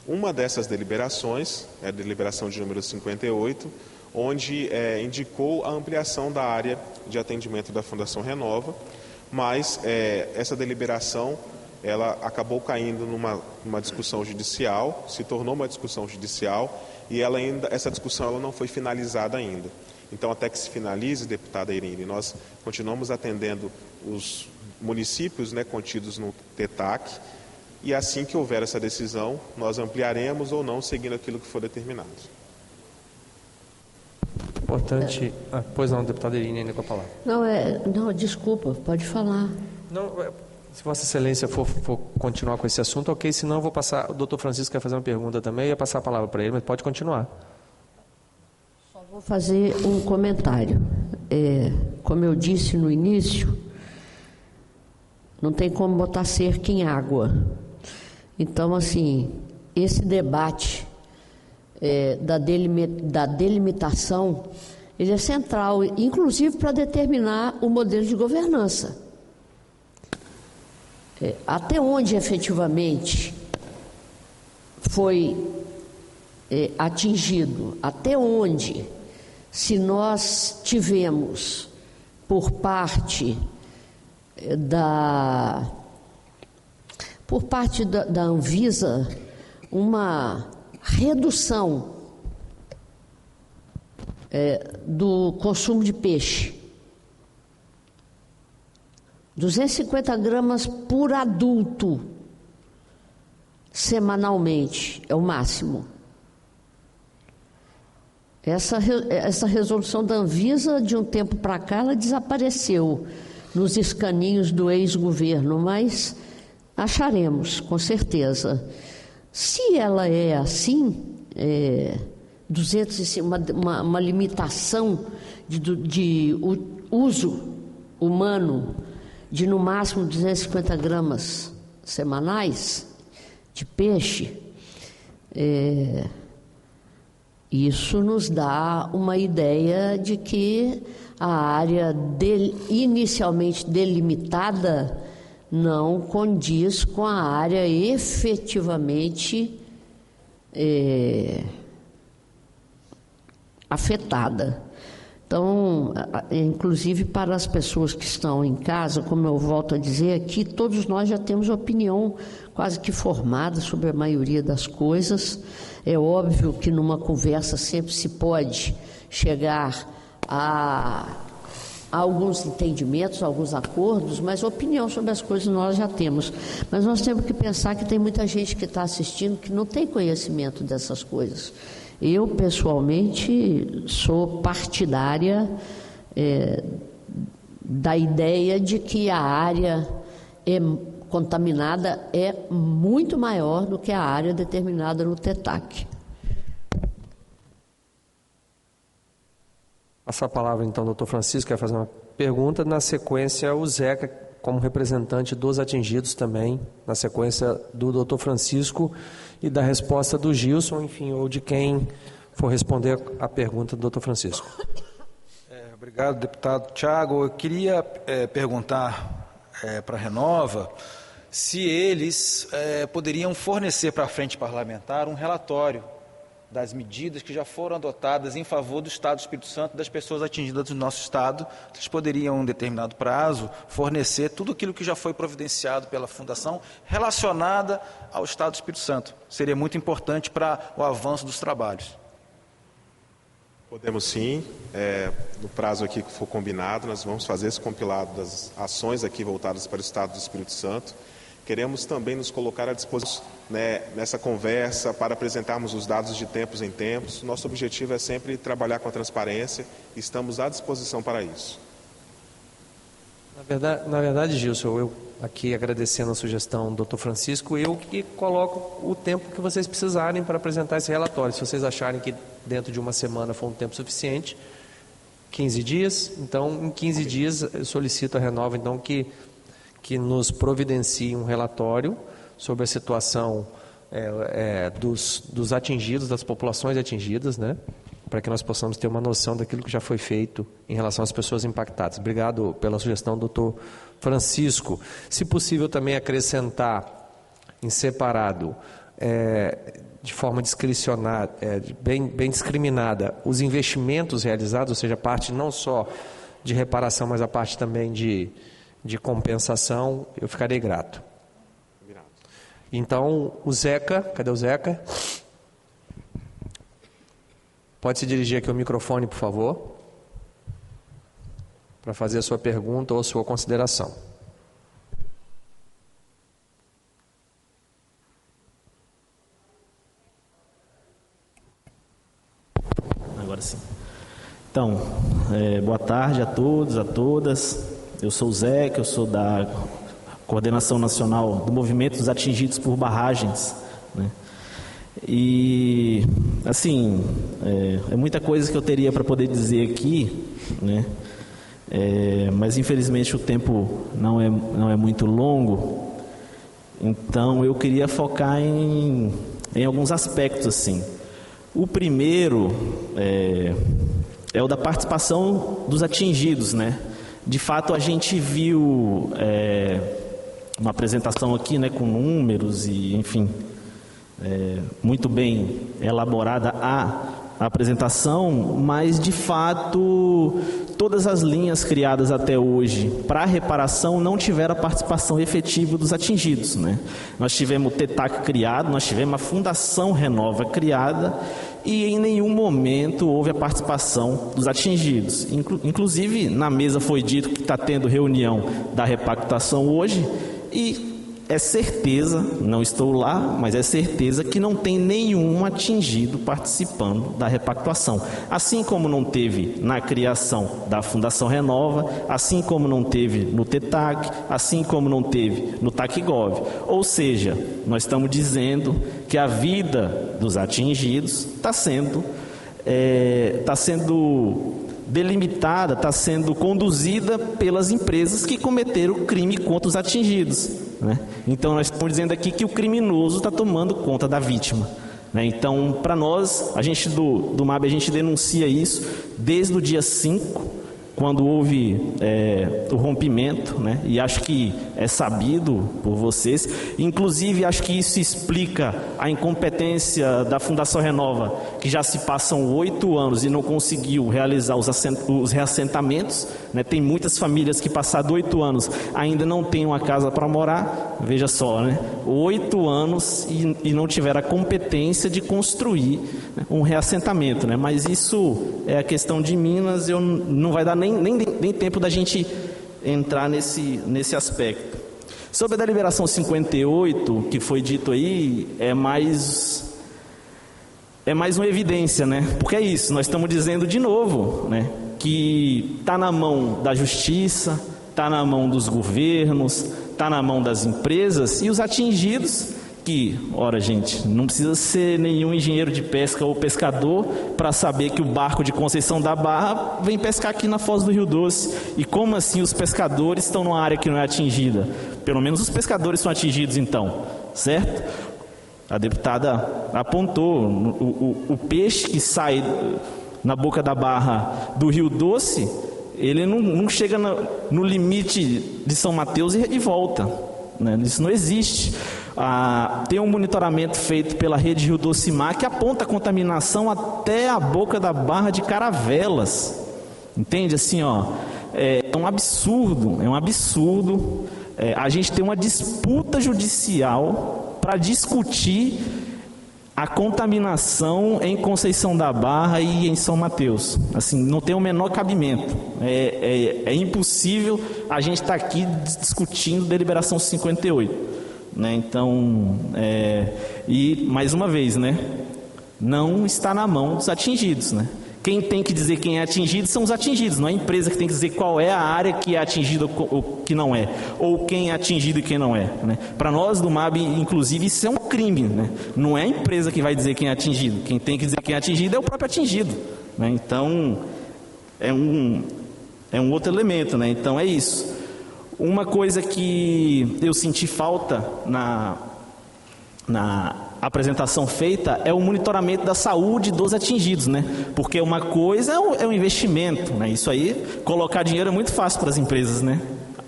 Uma dessas deliberações é a deliberação de número 58, onde indicou a ampliação da área de atendimento da Fundação Renova, mas essa deliberação ela acabou caindo numa discussão judicial, se tornou uma discussão judicial e essa discussão ela não foi finalizada ainda. Então, até que se finalize, deputada Irine, nós continuamos atendendo os municípios, né, contidos no TETAC, e assim que houver essa decisão, nós ampliaremos ou não, seguindo aquilo que for determinado. Importante. Pois não, deputada Irine, ainda com a palavra. Não, desculpa, pode falar. Não, se Vossa Excelência for continuar com esse assunto, ok, senão eu vou passar. O doutor Francisco quer fazer uma pergunta também, eu ia passar a palavra para ele, mas pode continuar. Só vou fazer um comentário. Como eu disse no início, não tem como botar cerca em água. Então, assim, esse debate da delimitação, ele é central, inclusive para determinar o modelo de governança. Até onde efetivamente foi atingido, até onde, se nós tivemos por parte da Anvisa uma redução do consumo de peixe. 250 gramas por adulto semanalmente é o máximo. Essa resolução da Anvisa, de um tempo para cá, ela desapareceu nos escaninhos do ex-governo, mas acharemos, com certeza. Se ela é assim, uma limitação de uso humano de no máximo 250 gramas semanais de peixe, isso nos dá uma ideia de que a área inicialmente delimitada não condiz com a área efetivamente afetada. Então, inclusive para as pessoas que estão em casa, como eu volto a dizer aqui, todos nós já temos opinião quase que formada sobre a maioria das coisas. É óbvio que numa conversa sempre se pode chegar a alguns entendimentos, alguns acordos, mas opinião sobre as coisas nós já temos. Mas nós temos que pensar que tem muita gente que está assistindo que não tem conhecimento dessas coisas. Eu, pessoalmente, sou partidária da ideia de que a área contaminada é muito maior do que a área determinada no TETAC. Passar a palavra, então, ao doutor Francisco, quer fazer uma pergunta. Na sequência, o Zeca, como representante dos atingidos também, na sequência do doutor Francisco e da resposta do Gilson, enfim, ou de quem for responder a pergunta do doutor Francisco. Obrigado, deputado Tiago. Eu queria perguntar para a Renova se eles poderiam fornecer para a frente parlamentar um relatório das medidas que já foram adotadas em favor do Estado do Espírito Santo, das pessoas atingidas do nosso Estado. Eles poderiam, em um determinado prazo, fornecer tudo aquilo que já foi providenciado pela Fundação relacionada ao Estado do Espírito Santo. Seria muito importante para o avanço dos trabalhos. Podemos sim, no prazo aqui que for combinado, nós vamos fazer esse compilado das ações aqui voltadas para o Estado do Espírito Santo. Queremos também nos colocar à disposição nessa conversa para apresentarmos os dados de tempos em tempos. Nosso objetivo é sempre trabalhar com a transparência e estamos à disposição para isso. Na verdade, Gilson, eu aqui agradecendo a sugestão do Dr. Francisco, eu que coloco o tempo que vocês precisarem para apresentar esse relatório. Se vocês acharem que dentro de uma semana for um tempo suficiente, 15 dias, então em 15 dias eu solicito a Renova então que nos providencie um relatório sobre a situação dos atingidos, das populações atingidas, né? Para que nós possamos ter uma noção daquilo que já foi feito em relação às pessoas impactadas. Obrigado pela sugestão, doutor Francisco. Se possível também acrescentar em separado, de forma discricionada, bem discriminada, os investimentos realizados, ou seja, a parte não só de reparação, mas a parte também de compensação, eu ficarei grato. Então, o Zeca, cadê o Zeca? Pode se dirigir aqui ao microfone, por favor, para fazer a sua pergunta ou a sua consideração. Agora sim. Então, boa tarde a todos, a todas. Eu sou o Zeca, eu sou da Coordenação Nacional do Movimento dos Atingidos por Barragens, né? E, assim, é muita coisa que eu teria para poder dizer aqui, né? Mas, infelizmente, o tempo não é muito longo. Então, eu queria focar em alguns aspectos, assim. O primeiro é o da participação dos atingidos, né? De fato, a gente viu uma apresentação aqui, né, com números e, enfim, muito bem elaborada a apresentação, mas, de fato, todas as linhas criadas até hoje para a reparação não tiveram a participação efetiva dos atingidos, né? Nós tivemos o TETAC criado, nós tivemos a Fundação Renova criada e em nenhum momento houve a participação dos atingidos. Inclusive, na mesa foi dito que está tendo reunião da repactuação hoje e é certeza, não estou lá, mas é certeza que não tem nenhum atingido participando da repactuação. Assim como não teve na criação da Fundação Renova, assim como não teve no TETAC, assim como não teve no TACGOV. Ou seja, nós estamos dizendo que a vida dos atingidos está sendo delimitada, está sendo conduzida pelas empresas que cometeram crime contra os atingidos, né? Então, nós estamos dizendo aqui que o criminoso está tomando conta da vítima, né? Então, para nós, a gente do MAB, a gente denuncia isso desde o dia 5, quando houve o rompimento, né? E acho que é sabido por vocês, inclusive acho que isso explica a incompetência da Fundação Renova, que já se passam 8 anos e não conseguiu realizar os reassentamentos, né? Tem muitas famílias que passados 8 anos ainda não têm uma casa para morar, veja só, né? 8 anos e não tiveram a competência de construir, né, um reassentamento, né? Mas isso é a questão de Minas, não vai dar nem tempo da gente entrar nesse aspecto. Sobre a deliberação 58, que foi dito aí, é mais uma evidência, né? Porque é isso, nós estamos dizendo de novo, né, que está na mão da justiça, está na mão dos governos, está na mão das empresas e os atingidos que, ora gente, não precisa ser nenhum engenheiro de pesca ou pescador para saber que o barco de Conceição da Barra vem pescar aqui na Foz do Rio Doce. E como assim os pescadores estão numa área que não é atingida? Pelo menos os pescadores são atingidos então, certo? A deputada apontou, o peixe que sai na boca da barra do Rio Doce, ele não chega no limite de São Mateus e volta, né? Isso não existe. Tem um monitoramento feito pela rede Rio Doce Mar que aponta a contaminação até a boca da barra de Caravelas. Entende? Assim, ó, é um absurdo. A gente tem uma disputa judicial para discutir a contaminação em Conceição da Barra e em São Mateus. Assim, não tem o menor cabimento. É impossível a gente estar aqui discutindo deliberação 58. Né? Então, e mais uma vez, né, não está na mão dos atingidos, né? Quem tem que dizer quem é atingido são os atingidos, não é a empresa que tem que dizer qual é a área que é atingida ou que não é, ou quem é atingido e quem não é, né? Para nós do MAB, inclusive, isso é um crime, né? Não é a empresa que vai dizer quem é atingido, quem tem que dizer quem é atingido é o próprio atingido, né? Então, é um outro elemento, né? Então, é isso. Uma coisa que eu senti falta na apresentação feita é o monitoramento da saúde dos atingidos, né? Porque uma coisa é o investimento, né? Isso aí, colocar dinheiro é muito fácil para as empresas, né?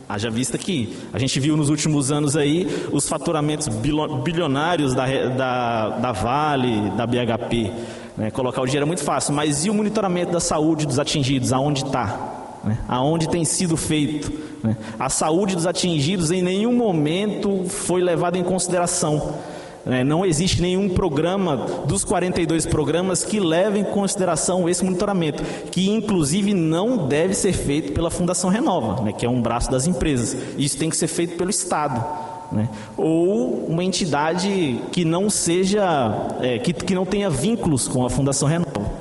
Haja vista que a gente viu nos últimos anos aí os faturamentos bilionários da Vale, da BHP, né? Colocar o dinheiro é muito fácil, mas e o monitoramento da saúde dos atingidos, aonde está? Né? Aonde tem sido feito, né? A saúde dos atingidos em nenhum momento foi levada em consideração, né? Não existe nenhum programa dos 42 programas que leve em consideração esse monitoramento, que inclusive não deve ser feito pela Fundação Renova, né? Que é um braço das empresas. Isso tem que ser feito pelo Estado, né? Ou uma entidade que não seja, que não tenha vínculos com a Fundação Renova.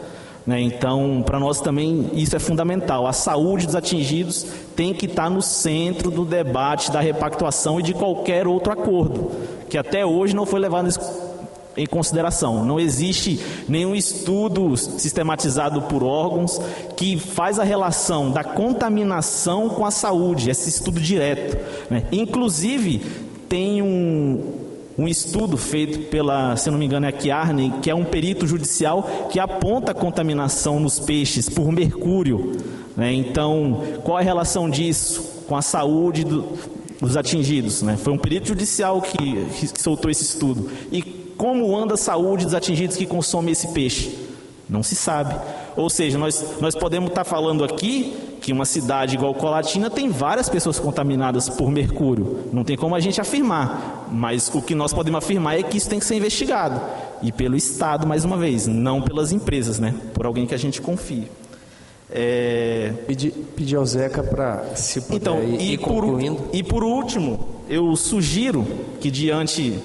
Então, para nós também isso é fundamental. A saúde dos atingidos tem que estar no centro do debate, da repactuação e de qualquer outro acordo, que até hoje não foi levado em consideração. Não existe nenhum estudo sistematizado por órgãos que faz a relação da contaminação com a saúde, esse estudo direto, né? Inclusive, tem um estudo feito pela, se não me engano, é a Chiarney, que é um perito judicial que aponta a contaminação nos peixes por mercúrio, né? Então, qual é a relação disso com a saúde dos atingidos, né? Foi um perito judicial que soltou esse estudo. E como anda a saúde dos atingidos que consomem esse peixe? Não se sabe. Ou seja, nós podemos estar falando aqui que uma cidade igual Colatina tem várias pessoas contaminadas por mercúrio. Não tem como a gente afirmar, mas o que nós podemos afirmar é que isso tem que ser investigado. E pelo Estado, mais uma vez, não pelas empresas, né? Por alguém que a gente confie. Pedir ao Zeca para, se puder, então, ir concluindo. E por último, eu sugiro que diante,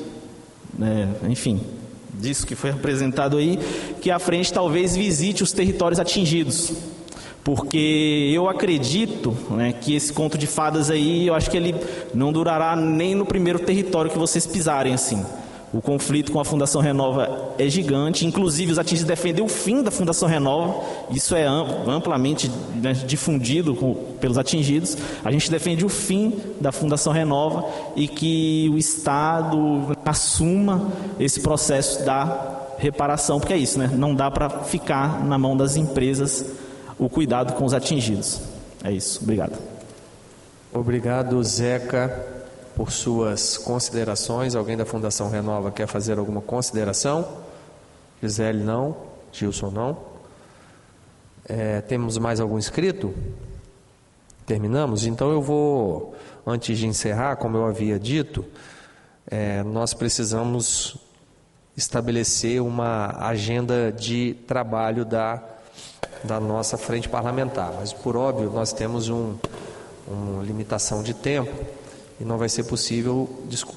né, enfim, disso que foi apresentado aí, que a frente talvez visite os territórios atingidos, porque eu acredito, né, que esse conto de fadas aí, eu acho que ele não durará nem no primeiro território que vocês pisarem, assim. O conflito com a Fundação Renova é gigante, inclusive os atingidos defendem o fim da Fundação Renova, isso é amplamente, né, difundido pelos atingidos. A gente defende o fim da Fundação Renova e que o Estado assuma esse processo da reparação, porque é isso, né? Não dá para ficar na mão das empresas o cuidado com os atingidos. É isso. Obrigado. Obrigado, Zeca, por suas considerações. Alguém da Fundação Renova quer fazer alguma consideração? Gisele, não. Gilson, não. Temos mais algum inscrito? Terminamos? Então eu vou, antes de encerrar, como eu havia dito, nós precisamos estabelecer uma agenda de trabalho da nossa frente parlamentar. Mas, por óbvio, nós temos uma limitação de tempo e não vai ser possível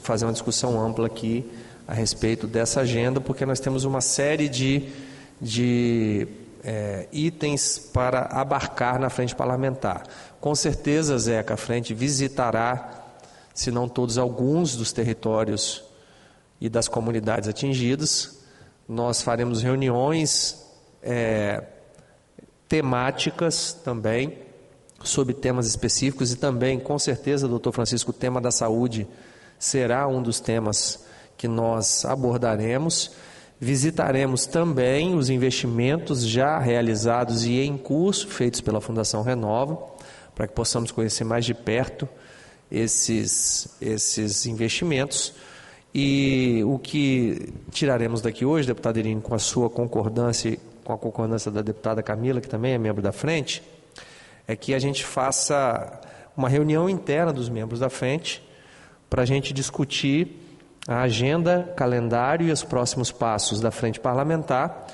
fazer uma discussão ampla aqui a respeito dessa agenda, porque nós temos uma série de itens para abarcar na frente parlamentar. Com certeza, Zeca, a frente visitará, se não todos, alguns dos territórios e das comunidades atingidas. Nós faremos reuniões temáticas também, sobre temas específicos, e também, com certeza, doutor Francisco, o tema da saúde será um dos temas que nós abordaremos. Visitaremos também os investimentos já realizados e em curso, feitos pela Fundação Renova, para que possamos conhecer mais de perto esses investimentos. E o que tiraremos daqui hoje, deputado Irineu, com a sua concordância, com a concordância da deputada Camila, que também é membro da frente, é que a gente faça uma reunião interna dos membros da frente para a gente discutir a agenda, calendário e os próximos passos da frente parlamentar,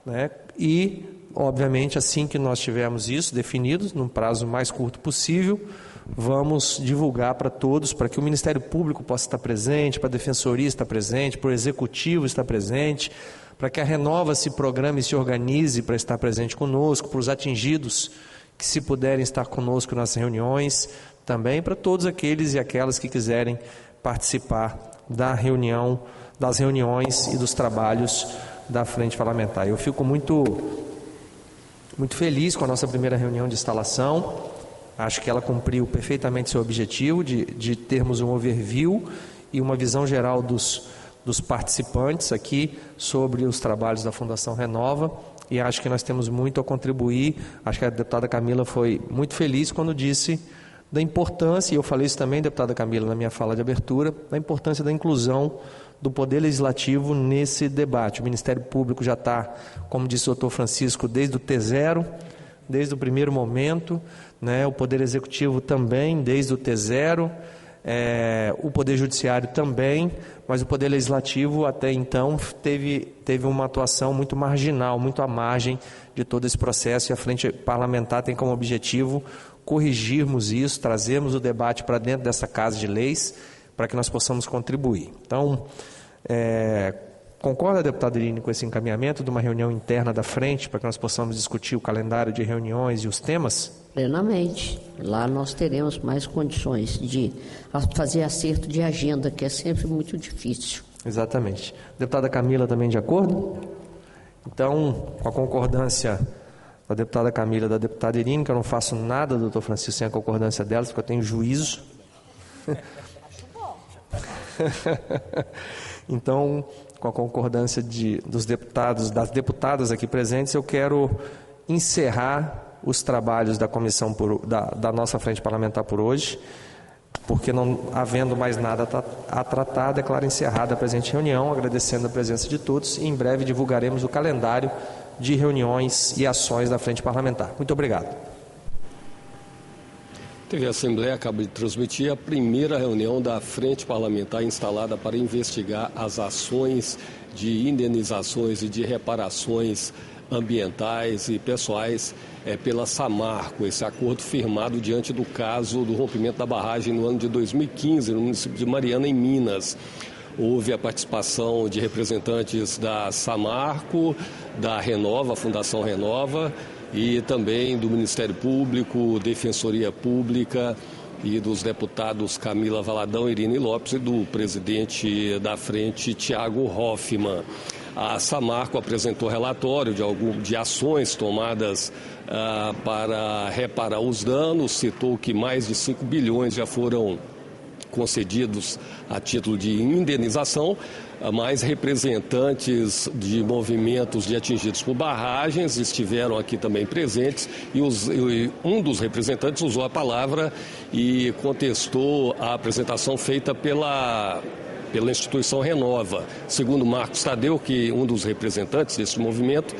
né? E, obviamente, assim que nós tivermos isso definido, num prazo mais curto possível, vamos divulgar para todos, para que o Ministério Público possa estar presente, para a Defensoria estar presente, para o Executivo estar presente, para que a Renova se programe e se organize para estar presente conosco, para os atingidos que, se puderem estar conosco nas reuniões, também para todos aqueles e aquelas que quiserem participar das reuniões e dos trabalhos da frente parlamentar. Eu fico muito feliz com a nossa primeira reunião de instalação. Acho que ela cumpriu perfeitamente seu objetivo de termos um overview e uma visão geral dos participantes aqui sobre os trabalhos da Fundação Renova, e acho que nós temos muito a contribuir. Acho que a deputada Camila foi muito feliz quando disse da importância, e eu falei isso também, deputada Camila, na minha fala de abertura, da importância da inclusão do Poder Legislativo nesse debate. O Ministério Público já está, como disse o doutor Francisco, desde o T0, desde o primeiro momento, né? O Poder Executivo também, desde o T0, o Poder Judiciário também, mas o Poder Legislativo até então teve uma atuação muito marginal, muito à margem de todo esse processo, e a frente parlamentar tem como objetivo corrigirmos isso, trazermos o debate para dentro dessa casa de leis, para que nós possamos contribuir. Então, concorda, deputado Irineu, com esse encaminhamento de uma reunião interna da frente, para que nós possamos discutir o calendário de reuniões e os temas? Plenamente. Lá nós teremos mais condições de fazer acerto de agenda, que é sempre muito difícil. Exatamente. Deputada Camila, também de acordo? Então, com a concordância da deputada Camila e da deputada Irineu, que eu não faço nada, doutor Francisco, sem a concordância delas, porque eu tenho juízo. Então, com a concordância dos deputados, das deputadas aqui presentes, eu quero encerrar os trabalhos da comissão da nossa frente parlamentar por hoje, porque não havendo mais nada a tratar, declaro encerrada a presente reunião, agradecendo a presença de todos, e em breve divulgaremos o calendário de reuniões e ações da frente parlamentar. Muito obrigado. A TV Assembleia acaba de transmitir a primeira reunião da frente parlamentar instalada para investigar as ações de indenizações e de reparações ambientais e pessoais pela Samarco, esse acordo firmado diante do caso do rompimento da barragem no ano de 2015 no município de Mariana, em Minas. Houve a participação de representantes da Samarco, da Renova, Fundação Renova, e também do Ministério Público, Defensoria Pública, e dos deputados Camila Valadão, Irineu Lopes, e do presidente da frente, Thiago Hoffmann. A Samarco apresentou relatório de ações tomadas para reparar os danos, citou que mais de 5 bilhões já foram concedidos a título de indenização, mas representantes de movimentos de atingidos por barragens estiveram aqui também presentes e um dos representantes usou a palavra e contestou a apresentação feita pela instituição Renova. Segundo Marcos Tadeu, que um dos representantes desse movimento,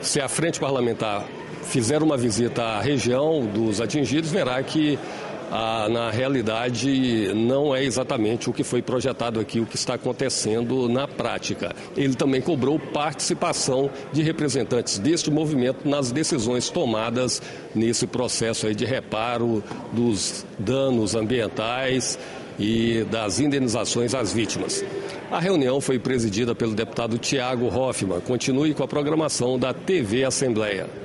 se a Frente Parlamentar fizer uma visita à região dos atingidos, verá que na realidade não é exatamente o que foi projetado aqui, o que está acontecendo na prática. Ele também cobrou participação de representantes deste movimento nas decisões tomadas nesse processo aí de reparo dos danos ambientais e das indenizações às vítimas. A reunião foi presidida pelo deputado Tiago Hoffmann. Continue com a programação da TV Assembleia.